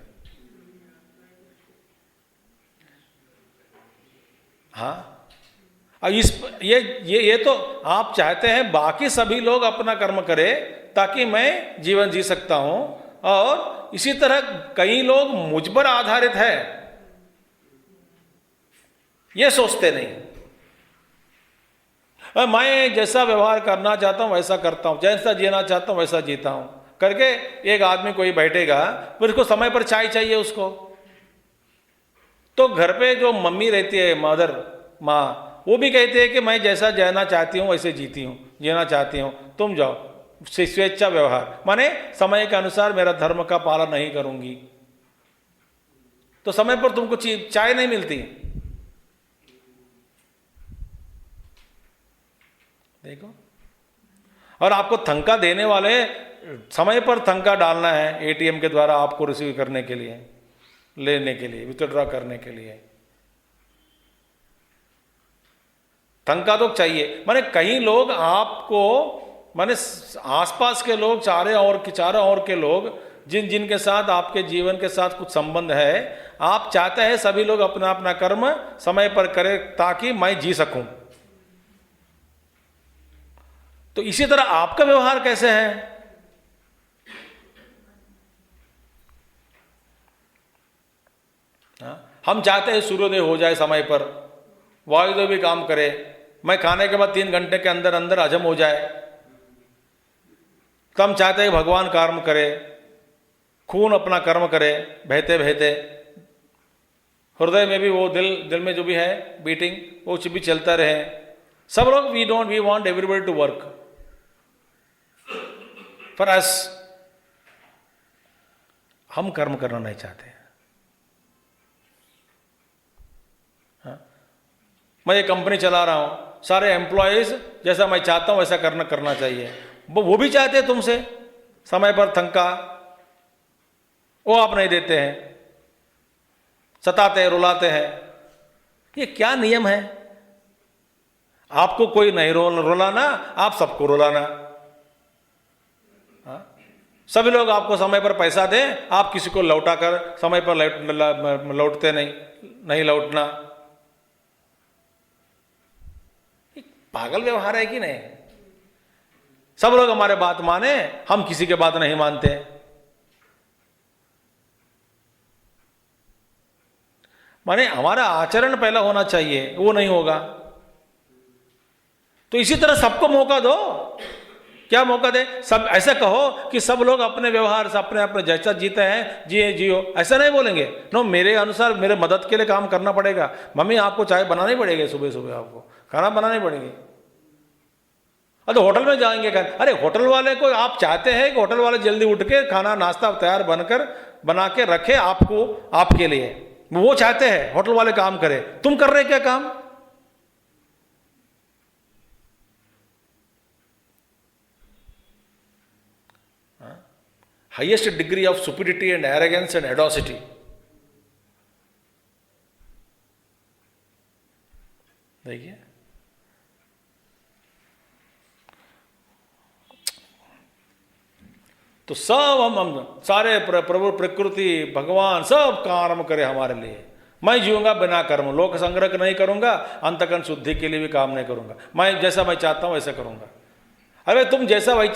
हाँ, अब ये तो आप चाहते हैं बाकी सभी लोग अपना कर्म करें ताकि मैं जीवन जी सकता हूं, और इसी तरह कई लोग मुझ पर आधारित है, ये सोचते नहीं। मैं जैसा व्यवहार करना चाहता हूं वैसा करता हूं, जैसा जीना चाहता हूं वैसा जीता हूं करके एक आदमी कोई बैठेगा, फिर उसको समय पर चाय चाहिए उसको। तो घर पे जो मम्मी रहती है, मदर, माँ, वो भी कहते हैं कि मैं जैसा जीना चाहती हूँ वैसे जीना चाहती हूँ, तुम जाओ। स्वेच्छा व्यवहार माने समय के अनुसार मेरा धर्म का पालन नहीं करूंगी तो समय पर तुमको चाय नहीं मिलती। देखो, और आपको थंका देने वाले समय पर थंका डालना है एटीएम के द्वारा आपको रिसीव करने के लिए, लेने के लिए, विथड्रॉ करने के लिए थंका तो चाहिए। माने कई लोग आपको, माने आसपास के लोग, चारों ओर के लोग जिनके साथ आपके जीवन के साथ कुछ संबंध है, आप चाहते हैं सभी लोग अपना अपना कर्म समय पर करें ताकि मैं जी सकूं। तो इसी तरह आपका व्यवहार कैसे है? हम चाहते हैं सूर्योदय हो जाए समय पर, वायुदेव भी काम करे, मैं खाने के बाद 3 घंटे के अंदर अंदर हजम हो जाए। तो हम चाहते हैं भगवान कर्म करे, खून अपना कर्म करे, बहते बहते हृदय में भी वो दिल में जो भी है बीटिंग वो भी चलता रहे। सब लोग we want everybody to work for us. हम कर्म करना नहीं चाहते। हाँ? मैं ये कंपनी चला रहा हूं, सारे एम्प्लॉयज जैसा मैं चाहता हूं वैसा करना चाहिए। वो भी चाहते हैं तुमसे समय पर तनख्वाह, वो आप नहीं देते हैं, सताते हैं, रुलाते हैं। ये क्या नियम है? आपको कोई नहीं रुलाना, आप सबको रुलाना। हाँ? सभी लोग आपको समय पर पैसा दें, आप किसी को लौटा कर समय पर लौटते नहीं लौटना। पागल व्यवहार है कि नहीं? सब लोग हमारे बात माने, हम किसी के बात नहीं मानते। माने हमारा आचरण पहला होना चाहिए, वो नहीं होगा। तो इसी तरह सबको मौका दो। क्या मौका दे? सब ऐसा कहो कि सब लोग अपने व्यवहार से अपने जैसा जीते हैं जियो, ऐसा नहीं बोलेंगे। नो, मेरे अनुसार मेरे मदद के लिए काम करना पड़ेगा। मम्मी आपको चाय बनानी पड़ेगी, सुबह सुबह आपको खाना बनानी पड़ेगी। अरे होटल में जाएंगे खाने, अरे होटल वाले को आप चाहते हैं कि होटल वाले जल्दी उठ के खाना नाश्ता तैयार बना के रखे आपको, आपके लिए। वो चाहते हैं होटल वाले काम करे, तुम कर रहे क्या काम? Highest degree of superiority and arrogance and audacity. देखिए, तो सब हम सारे प्रभु, प्रकृति, भगवान सब कर्म करे हमारे लिए। मैं जीऊंगा बिना कर्म, लोक संग्रह नहीं करूंगा, अंतकरण शुद्धि के लिए भी काम नहीं करूंगा। मैं जैसा मैं चाहता हूं वैसा करूंगा। अरे तुम जैसा भाई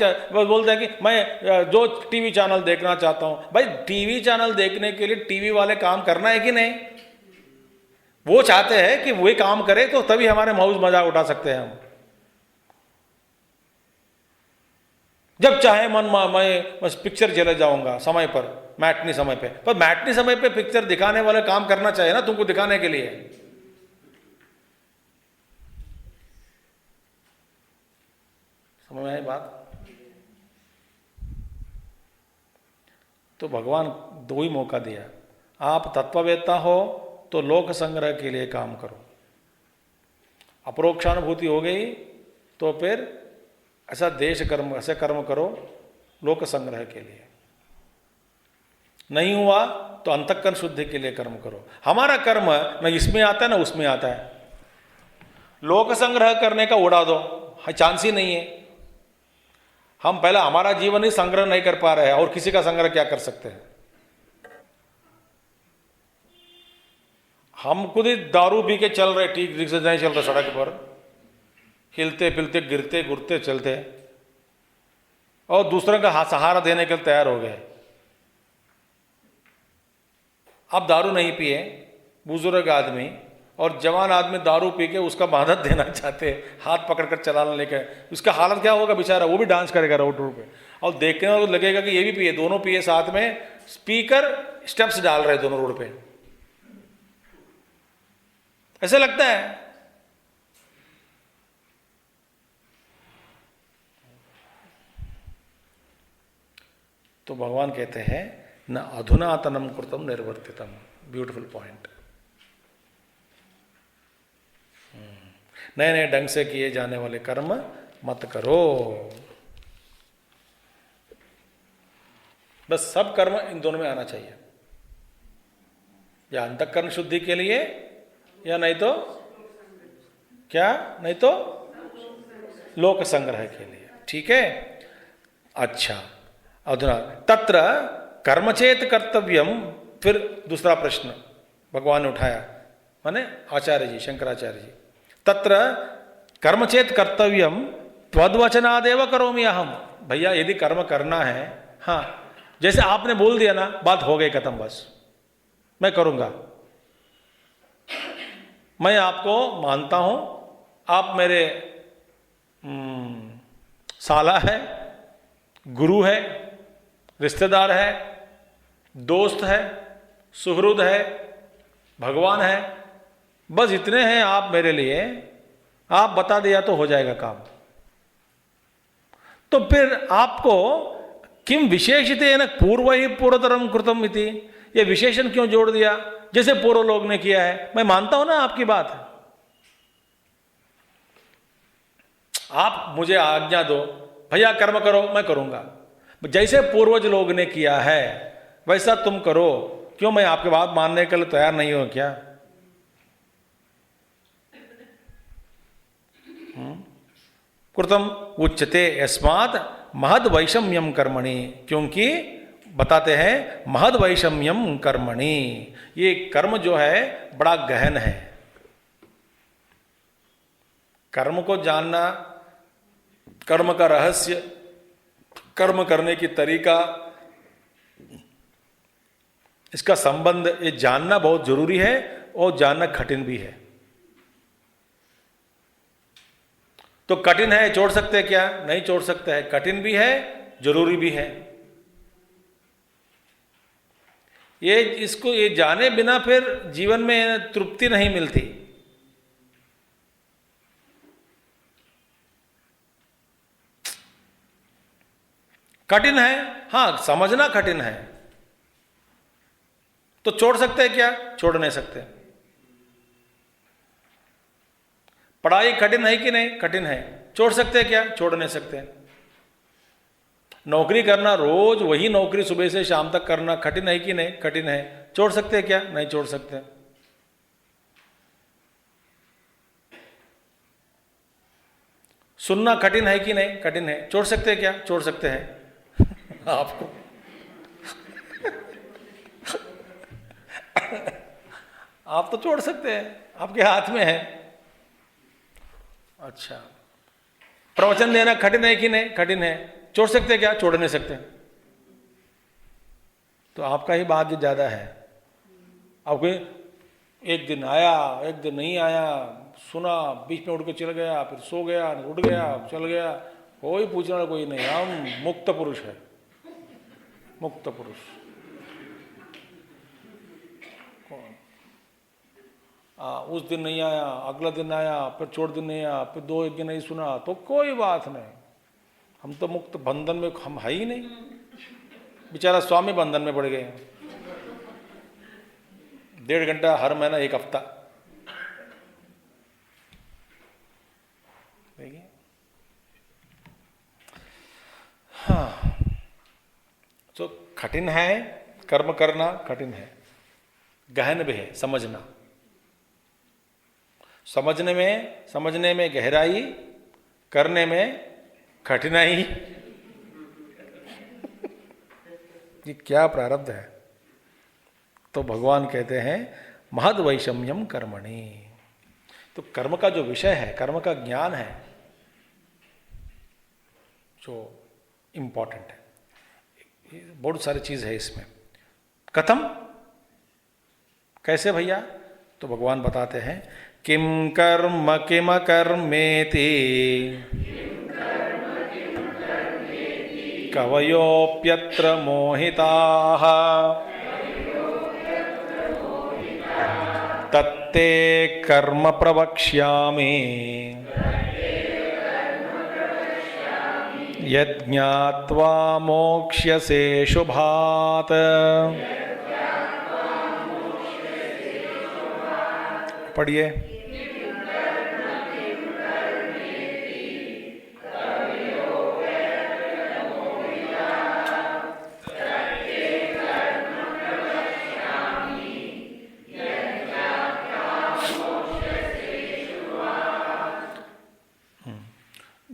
बोलते हैं कि मैं जो टीवी चैनल देखना चाहता हूं, भाई टीवी चैनल देखने के लिए टीवी वाले काम करना है कि नहीं? वो चाहते हैं कि वही काम करे तो तभी हमारे मौज मजाक उठा सकते हैं हम। जब चाहे मैं पिक्चर चले जाऊंगा समय पर, मैटनी समय पे। पर मैटनी समय पे पिक्चर दिखाने वाले काम करना चाहिए ना तुमको दिखाने के लिए। समझ में आई बात? तो भगवान दो ही मौका दिया। आप तत्ववेत्ता हो तो लोक संग्रह के लिए काम करो, अपरोक्षानुभूति हो गई तो फिर ऐसा ऐसे कर्म करो लोक संग्रह के लिए। नहीं हुआ तो अंतःकरण शुद्धि के लिए कर्म करो। हमारा कर्म न इसमें आता है न उसमें आता है। लोक संग्रह करने का उड़ा दो, चांस ही नहीं है। हम पहले हमारा जीवन ही संग्रह नहीं कर पा रहे हैं और किसी का संग्रह क्या कर सकते हैं? हम खुद ही दारू पी के चल रहे, ठीक से नहीं चल रहे, सड़क पर हिलते पिलते गिरते गुरते चलते और दूसरों का सहारा देने के लिए तैयार हो गए। आप दारू नहीं पिए, बुजुर्ग आदमी और जवान आदमी दारू पी के उसका मदद देना चाहते हैं, हाथ पकड़कर चलाना लेकर, उसका हालत क्या होगा बेचारा? वो भी डांस करेगा रोड पे और देखने में लगेगा कि ये भी पिए, दोनों पिए साथ में, स्पीकर स्टेप्स डाल रहे दोनों रोड पे, ऐसे लगता है। तो भगवान कहते हैं न अधुनातनम कृतम निर्वर्तितम। Beautiful point. नए नए ढंग से किए जाने वाले कर्म मत करो। बस सब कर्म इन दोनों में आना चाहिए, या अंतःकरण शुद्धि के लिए या नहीं तो क्या, नहीं तो लोक संग्रह के लिए। ठीक है, अच्छा। अधुना तत्र कर्मचेत कर्तव्यम। फिर दूसरा प्रश्न भगवान ने उठाया, माने आचार्य जी, शंकराचार्य जी, तत्र कर्मचेत कर्तव्यम त्वद्वचनादेव करोमि अहम। भैया यदि कर्म करना है, हाँ, जैसे आपने बोल दिया ना, बात हो गई खत्म, बस मैं करूंगा। मैं आपको मानता हूं, आप मेरे साला है, गुरु है, रिश्तेदार है, दोस्त है, सुहृद है, भगवान है, बस इतने हैं आप मेरे लिए, आप बता दिया तो हो जाएगा काम। तो फिर आपको किम विशेषितेन पूर्व ही पूर्वतरम कृतम इति, ये विशेषण क्यों जोड़ दिया, जैसे पूर्व लोग ने किया है? मैं मानता हूं ना आपकी बात, आप मुझे आज्ञा दो, भैया कर्म करो, मैं करूंगा, जैसे पूर्वज लोग ने किया है वैसा तुम करो, क्यों मैं आपकी बात मानने के लिए तैयार नहीं हूं क्या? कृतम उच्यते यस्मात् महद वैषम्यम कर्मणि, क्योंकि बताते हैं महद वैषम्यम कर्मणि, ये कर्म जो है बड़ा गहन है। कर्म को जानना, कर्म का रहस्य, कर्म करने की तरीका, इसका संबंध, ये जानना बहुत जरूरी है और जानना कठिन भी है। तो कठिन है, छोड़ सकते हैं क्या? नहीं छोड़ सकते हैं, कठिन भी है, जरूरी भी है। ये जाने बिना फिर जीवन में तृप्ति नहीं मिलती। कठिन है, हां, समझना कठिन है। तो छोड़ सकते हैं क्या? छोड़ नहीं सकते। पढ़ाई कठिन है कि नहीं? कठिन है। छोड़ सकते हैं क्या? छोड़ नहीं सकते। नौकरी करना, रोज वही नौकरी सुबह से शाम तक करना कठिन है कि नहीं? कठिन है। छोड़ सकते हैं क्या? नहीं छोड़ सकते। सुनना कठिन है कि नहीं? कठिन है। छोड़ सकते हैं क्या? छोड़ सकते हैं। आपको आप तो छोड़ सकते हैं, आपके हाथ में है। अच्छा, प्रवचन देना कठिन है कि नहीं? कठिन है। छोड़ सकते हैं क्या? छोड़ नहीं सकते। तो आपका ही भाग्य ज्यादा है। आपको एक दिन आया, एक दिन नहीं आया, सुना, बीच में उठ के चल गया, फिर सो गया, उठ गया, चल गया, कोई पूछना कोई नहीं। हम मुक्त पुरुष है, मुक्त पुरुष। उस दिन नहीं आया, अगला दिन आया, फिर छोड़ दिन नहीं आया, फिर 2 दिन नहीं सुना, तो कोई बात नहीं, हम तो मुक्त, बंधन में हम है ही नहीं। बेचारा स्वामी बंधन में पड़ गए। 1.5 घंटा हर महीना, 1 हफ्ता। देखिए, हाँ, तो कठिन है, कर्म करना कठिन है, गहन भी है समझना। समझने में गहराई, करने में कठिनाई। ये क्या प्रारब्ध है? तो भगवान कहते हैं महद वैषम्यम कर्मणि। तो कर्म का जो विषय है, कर्म का ज्ञान है, जो इंपॉर्टेंट है। बहुत सारी चीज है इसमें। कथम, कैसे भैया? तो भगवान बताते हैं किम कर्म किम कर्मेति कवयोप्यत्र मोहिताः तत्ते कर्म प्रवक्ष्यामि यज्ञात्वा मोक्ष्यसे शुभात्। पढ़िए।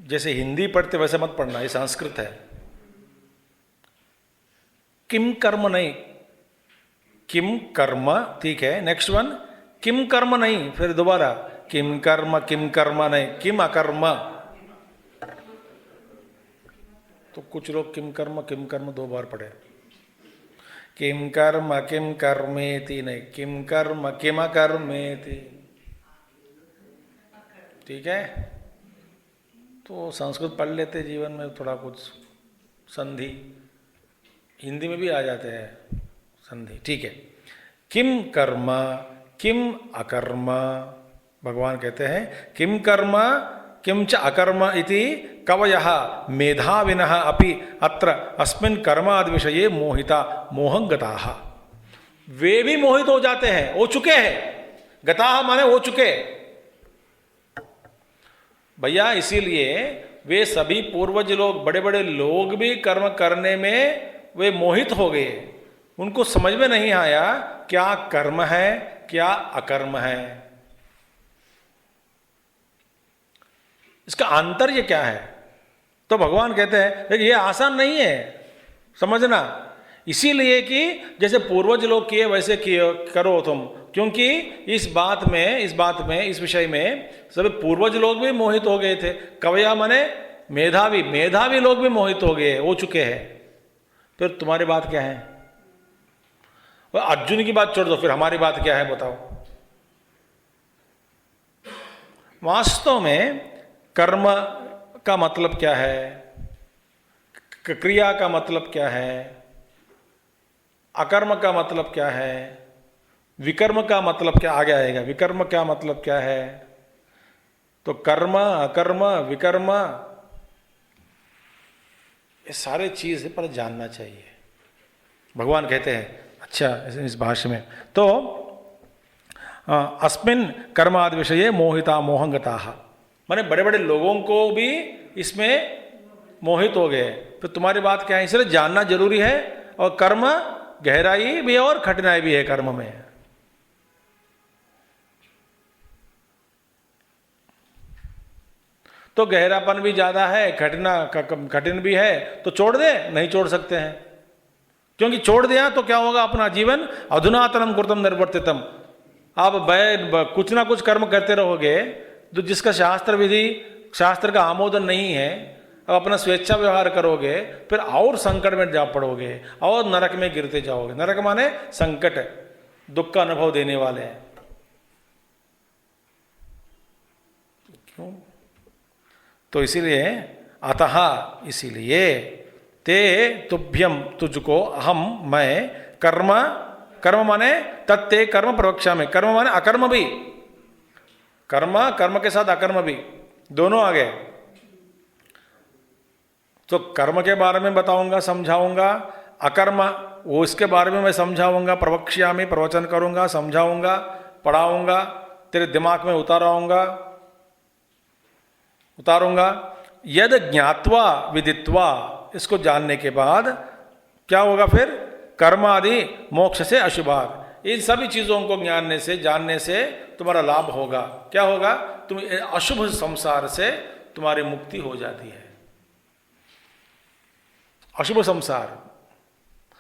जैसे हिंदी पढ़ते वैसे मत पढ़ना, ये संस्कृत है। किम कर्म नहीं, किम कर्म, ठीक है। नेक्स्ट वन, किम कर्म नहीं, फिर दोबारा किम कर्म नहीं, किम अकर्म। तो कुछ लोग किम कर्म 2 बार पढ़े। किम कर्मेति नहीं, किम कर्म किम अकर्मेति। ठीक है, तो संस्कृत पढ़ लेते जीवन में थोड़ा कुछ, संधि हिंदी में भी आ जाते हैं संधि, ठीक है। किम कर्म किम अकर्म, भगवान कहते हैं किम कर्म किम च अकर्म इति कवयः मेधाविनः अपि अत्र अस्मिन् कर्मादि विषये मोहिता मोहं गताः। वे भी मोहित हो जाते हैं, हो चुके हैं, गताः माने हो चुके भैया। इसीलिए वे सभी पूर्वज लोग, बड़े बड़े लोग भी कर्म करने में वे मोहित हो गए। उनको समझ में नहीं आया क्या कर्म है क्या अकर्म है, इसका आंतर्य क्या है। तो भगवान कहते हैं ये आसान नहीं है समझना, इसीलिए कि जैसे पूर्वज लोग किए वैसे किए करो तुम, क्योंकि इस बात में इस विषय में सब पूर्वज लोग भी मोहित हो गए थे। कवया माने मेधावी लोग भी मोहित हो चुके हैं। फिर तुम्हारी बात क्या है? अर्जुन की बात छोड़ दो, फिर हमारी बात क्या है बताओ। वास्तव में कर्म का मतलब क्या है, क्रिया का मतलब क्या है, अकर्म का मतलब क्या है, विकर्म का मतलब क्या, आगे आएगा विकर्म का मतलब क्या है। तो कर्म अकर्म विकर्म ये सारे चीज पर जानना चाहिए, भगवान कहते हैं। अच्छा, इस भाष्य में तो अस्मिन् कर्मादि विषये मोहिता मोहंगताः, माने बड़े बड़े लोगों को भी इसमें मोहित हो गए। तो तुम्हारी बात क्या है, इसलिए जानना जरूरी है। और कर्म गहराई भी है और कठिनाई भी है कर्म में। तो गहरापन भी ज्यादा है, कठिन भी है, तो छोड़ दे, नहीं छोड़ सकते हैं। क्योंकि छोड़ दिया तो क्या होगा, अपना जीवन अधुनातनम कृतम निर्वर्तितम, आप कुछ ना कुछ कर्म करते रहोगे तो जिसका शास्त्र का आमोदन नहीं है, अब अपना स्वेच्छा व्यवहार करोगे, फिर और संकट में जा पड़ोगे और नरक में गिरते जाओगे। नरक माने संकट, दुख का अनुभव देने वाले हैं। क्यों? तो इसीलिए अतः इसीलिए ते तुभ्यम तुझको अहम मैं कर्म माने तत्ते कर्म प्रवक्ष्यामि, कर्म माने अकर्म भी, कर्म के साथ अकर्म भी दोनों आ गए। तो कर्म के बारे में बताऊंगा, समझाऊंगा, अकर्म वो इसके बारे में मैं समझाऊंगा, प्रवक्ष्यामि प्रवचन करूंगा, समझाऊंगा, पढ़ाऊंगा, तेरे दिमाग में उतारूंगा। यद ज्ञात्वा विदित्वा, इसको जानने के बाद क्या होगा फिर, कर्म आदि मोक्ष से अशुभाग, इन सभी चीजों को जानने से तुम्हारा लाभ होगा। क्या होगा, तुम अशुभ संसार से तुम्हारी मुक्ति हो जाती है। अशुभ संसार,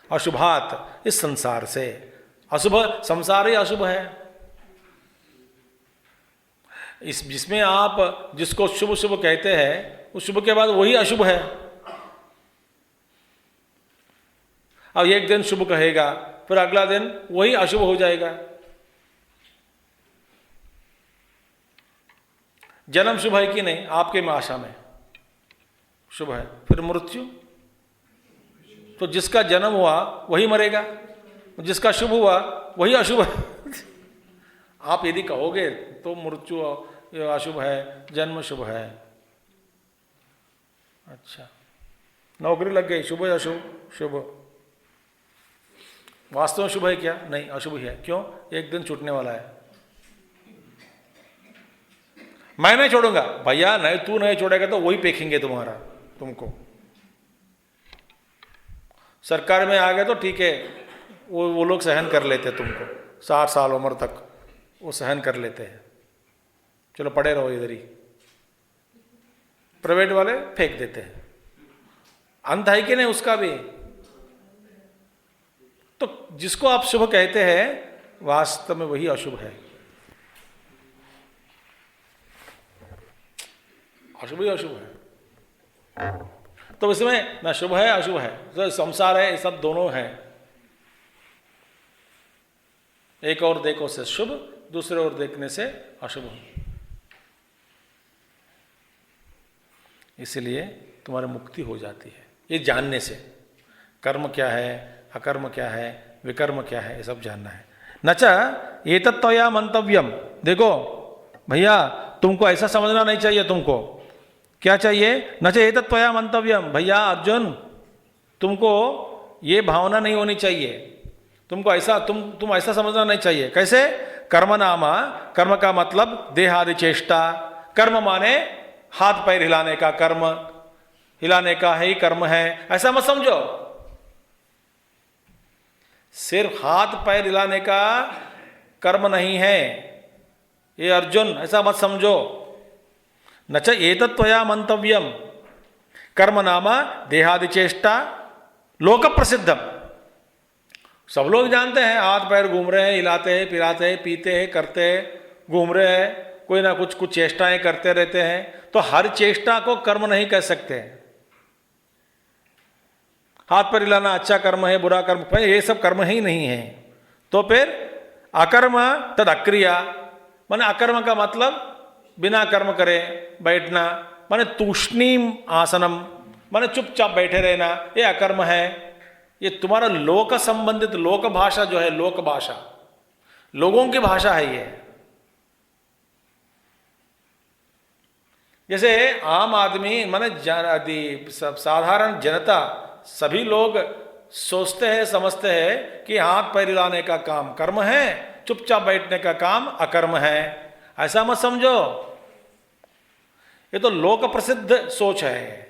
अशुभात, इस संसार से, अशुभ संसार ही अशुभ है। जिसमें आप जिसको शुभ शुभ कहते हैं, उस शुभ के बाद वही अशुभ है। अब एक दिन शुभ कहेगा, फिर अगला दिन वही अशुभ हो जाएगा। जन्म शुभ है कि नहीं, आपके आशा में शुभ है, फिर मृत्यु, तो जिसका जन्म हुआ वही मरेगा, जिसका शुभ हुआ वही अशुभ है। आप यदि कहोगे तो मृत्यु अशुभ है, जन्म शुभ है। अच्छा, नौकरी लग गई, शुभ या अशुभ? शुभ। वास्तव में शुभ है क्या? नहीं, अशुभ ही है। क्यों? एक दिन छूटने वाला है। मैं नहीं छोड़ूंगा भैया, नहीं तू नहीं छोड़ेगा तो वही पेखेंगे तुमको। सरकार में आ गए तो ठीक है, वो लोग सहन कर लेते तुमको, 60 साल उम्र तक वो सहन कर लेते हैं, चलो पड़े रहो इधर ही। प्राइवेट वाले फेंक देते हैं। अंत है कि नहीं उसका भी? तो जिसको आप शुभ कहते हैं वास्तव में वही अशुभ है। अशुभ ही अशुभ है। तो इसमें ना शुभ है अशुभ है, तो संसार है, सब दोनों है। एक और देखो से शुभ, दूसरे ओर देखने से अशुभ। इसलिए तुम्हारी मुक्ति हो जाती है ये जानने से। कर्म क्या है, अकर्म क्या है, विकर्म क्या है, ये सब जानना है। नचा एतत्त्वया मंतव्यम, देखो भैया तुमको ऐसा समझना नहीं चाहिए, तुमको क्या चाहिए, नचा एतत्त्वया मंतव्यम, भैया अर्जुन तुमको ये भावना नहीं होनी चाहिए, तुमको ऐसा तुम ऐसा समझना नहीं चाहिए। कैसे, कर्म नामा, कर्म का मतलब देहादि चेष्टा, कर्म माने हाथ पैर हिलाने का कर्म, हिलाने का है ही कर्म है, ऐसा मत समझो। सिर्फ हाथ पैर हिलाने का कर्म नहीं है ये अर्जुन, ऐसा मत समझो। न च एतत्त्वया मंतव्यम, कर्म नामा देहादि चेष्टा लोक प्रसिद्धम, सब लोग जानते हैं, हाथ पैर घूम रहे हैं, हिलाते हैं, पिलाते हैं, पीते हैं, करते हैं, घूम रहे हैं, कोई ना कुछ चेष्टाएं करते रहते हैं, तो हर चेष्टा को कर्म नहीं कह सकते। हाथ पैर हिलाना अच्छा कर्म है, बुरा कर्म है, ये सब कर्म ही नहीं है। तो फिर अकर्म तद अक्रिया, माने अकर्म का मतलब बिना कर्म करे बैठना, माने तूष्णीम आसनम, माने चुपचाप बैठे रहना, ये अकर्म है। ये तुम्हारा लोक संबंधित, लोक भाषा जो है, लोक भाषा, लोगों की भाषा है ये। जैसे आम आदमी माने साधारण जनता, सभी लोग सोचते हैं, समझते हैं कि हाथ पैर हिलाने का काम कर्म है, चुपचाप बैठने का काम अकर्म है, ऐसा मत समझो। ये तो लोक प्रसिद्ध सोच है।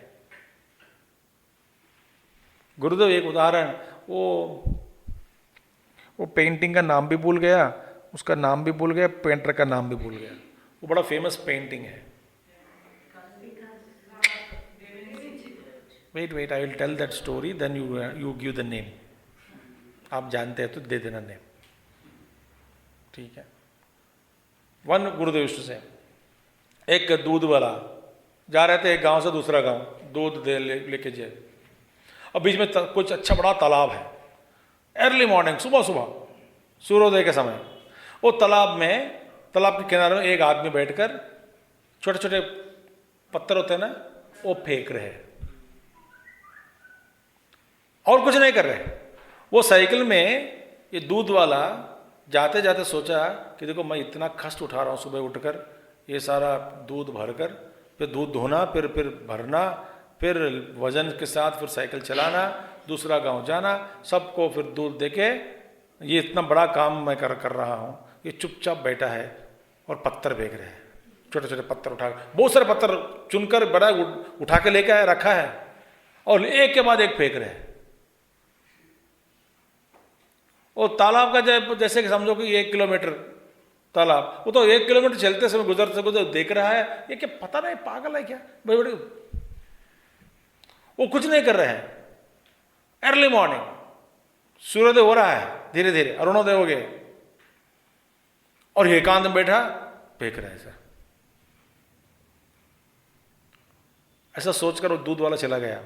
गुरुदेव एक उदाहरण, वो पेंटिंग का नाम भी भूल गया, उसका नाम भी भूल गया, पेंटर का नाम भी भूल गया, वो बड़ा फेमस पेंटिंग है। Wait I will tell that story, then you give the name. आप जानते हैं तो दे देना नेम, ठीक है। वन गुरुदेव से एक दूध वाला जा रहे थे एक गांव से दूसरा गांव, दूध दे लेके जाए, और बीच में कुछ अच्छा बड़ा तालाब है। अर्ली मॉर्निंग, सुबह सुबह सूर्योदय के समय, वो तालाब के किनारे में एक आदमी बैठकर छोटे छोटे पत्थर होते हैं ना, वो फेंक रहे हैं और कुछ नहीं कर रहे। वो साइकिल में ये दूध वाला जाते जाते सोचा कि देखो मैं इतना कष्ट उठा रहा हूँ सुबह उठकर, ये सारा दूध भरकर, फिर दूध धोना, फिर भरना, फिर वजन के साथ फिर साइकिल चलाना, दूसरा गांव जाना, सबको फिर दूध देके, ये इतना बड़ा काम मैं कर रहा हूँ। ये चुपचाप बैठा है और पत्थर फेंक रहे हैं, छोटे छोटे पत्थर उठा, बहुत सारे पत्थर चुनकर बड़ा उठा के लेके आया, रखा है, और एक के बाद एक फेंक रहे हैं। और तालाब का जैसे कि समझो कि 1 किलोमीटर तालाब, वो तो 1 किलोमीटर चलते समय गुजरते देख रहा है, ये क्या पता नहीं पागल है क्या, बड़ी बड़ी, वो कुछ नहीं कर रहे हैं। अर्ली मॉर्निंग, सूर्योदय हो रहा है, धीरे धीरे अरुणोदय हो गए, और एकांत में बैठा फेंक रहे हैं। ऐसा सोचकर वो दूध वाला चला गया।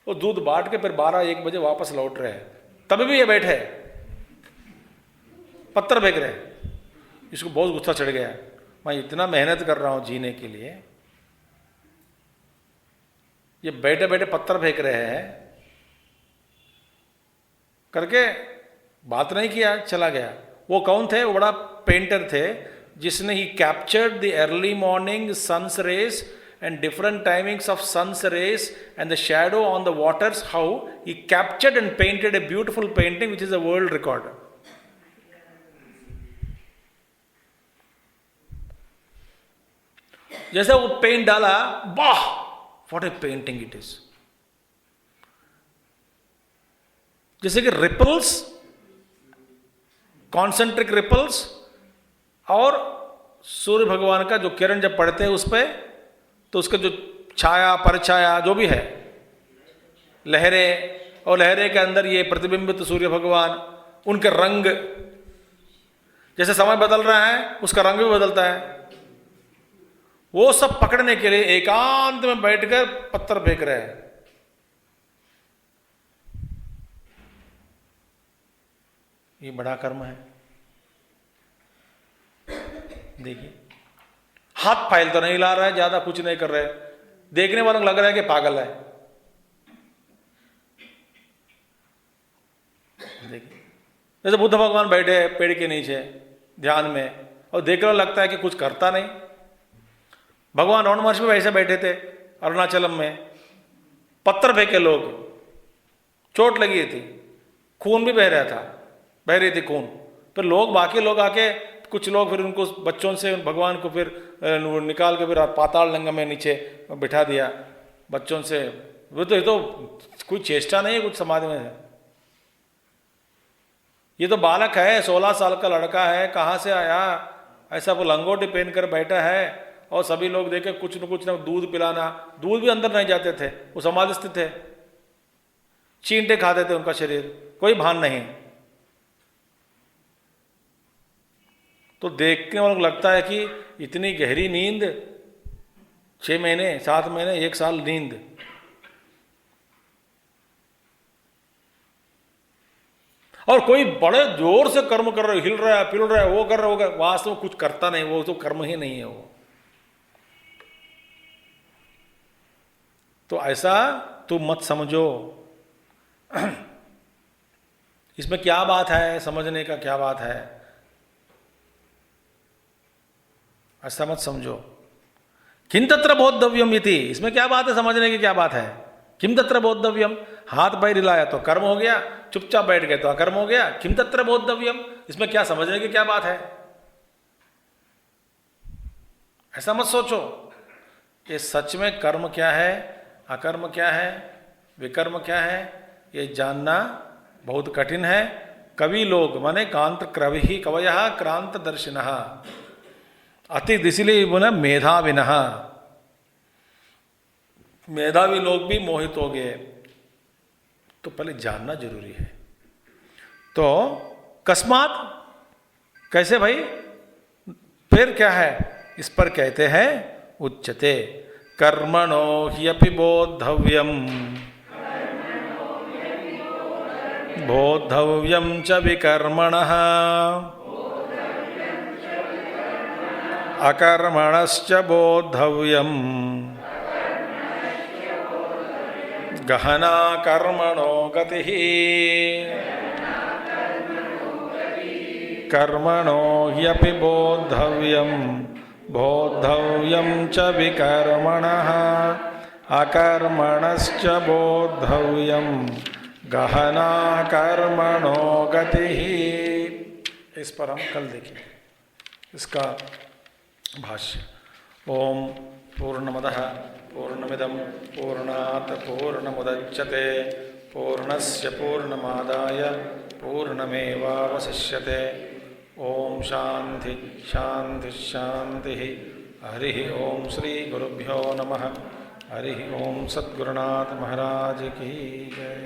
वो दूध बांट के फिर 12-1 बजे वापस लौट रहे हैं, तभी भी ये बैठे पत्थर फेंक रहे हैं। इसको बहुत गुस्सा चढ़ गया, मैं इतना मेहनत कर रहा हूं जीने के लिए, ये बैठे बैठे पत्थर फेंक रहे हैं, करके बात नहीं किया, चला गया। वो कौन थे, वो बड़ा पेंटर थे, जिसने ही captured the early morning sun's rays and different timings of sun's rays and the shadow on the waters, how he captured and painted a beautiful painting which is a world record. जैसे वो paint डाला, वाह what A painting it is. जैसे कि ripples, concentric ripples, और सूर्य भगवान का जो किरण जब पड़ते हैं उस पर, तो उसका जो छाया परछाया जो भी है, लहरें, और लहरें के अंदर ये प्रतिबिंबित सूर्य भगवान, उनके रंग, जैसे समय बदल रहा है उसका रंग भी बदलता है। वो सब पकड़ने के लिए एकांत में बैठकर पत्थर फेंक रहे हैं। ये बड़ा कर्म है। देखिए, हाथ फाइल तो नहीं ला रहा है, ज्यादा कुछ नहीं कर रहे, देखने वालों को लग रहा है कि पागल है। देखिए, जैसे बुद्ध भगवान बैठे हैं पेड़ के नीचे ध्यान में, और देखने वाला लगता है कि कुछ करता नहीं। भगवान रमण महर्षि भी वैसे बैठे थे अरुणाचलम में, पत्थर फेंके लोग, चोट लगी थी, खून भी बह रहा था, बह रही थी खून। फिर लोग, बाकी लोग आके, कुछ लोग फिर उनको बच्चों से भगवान को फिर निकाल के फिर पाताल गंगा में नीचे बिठा दिया बच्चों से। वो तो ये तो कोई चेष्टा नहीं है कुछ समाज में। ये तो बालक है, 16 साल का लड़का है, कहाँ से आया, ऐसा वो लंगोटी पहन कर बैठा है, और सभी लोग देखे कुछ न दूध पिलाना, दूध भी अंदर नहीं जाते थे, वो समाधि स्थित थे, चींटे खाते थे उनका शरीर, कोई भान नहीं। तो देखने वालों को लगता है कि इतनी गहरी नींद, 6 महीने 7 महीने 1 साल नींद। और कोई बड़े जोर से कर्म कर रहे, हिल रहा है, पिल रहा है, वो कर रहा होगा, वास्तव में कुछ करता नहीं, वो तो कर्म ही नहीं है वो। तो ऐसा तुम मत समझो। इसमें क्या बात है, समझने का क्या बात है, ऐसा मत समझो। किम तत्र बोद्धव्यम इति, इसमें क्या बात है, समझने की क्या बात है। किम तत्र बोद्धव्यम, हाथ पैर हिलाया तो कर्म हो गया, चुपचाप बैठ गए तो अकर्म हो गया। किम तत्र बोद्धव्यम, इसमें क्या समझने की क्या बात है, ऐसा मत सोचो। ये सच में कर्म क्या है, अकर्म क्या है, विकर्म क्या है, ये जानना बहुत कठिन है। कवि लोग माने कांत क्रवि कवयः क्रांत दर्शिनः, अति इसलिए बोला मेधाविनः, मेधावी लोग भी मोहित हो गए। तो पहले जानना जरूरी है। तो कस्मात, कैसे भाई, फिर क्या है, इस पर कहते हैं उच्यते कर्मणो ह्यपि बोद्धव्यम, बोद्धव्यम च विकर्मणः, अकर्मणश्च बोद्धव्यम, गहना कर्मणो गतिः, कर्मणो ह्यपि बोद्धव्यम, बोद्धव्यम च विकर्मणः, अकर्मणश्च बोद्धव्यम, गहना कर्मणो गतिः। इस पर हम कल देखेंगे इसका भाष्य। ओम पूर्णमदः पूर्णमिदं पूर्णात् पूर्णमुदच्यते पूर्णस्य पूर्णमादाय पूर्णमेवावशिष्यते। ओम शांति शांति शांति। हरि ओम श्री गुरुभ्यो नमः। हरि ओम सद्गुरुनाथ महाराज की जय।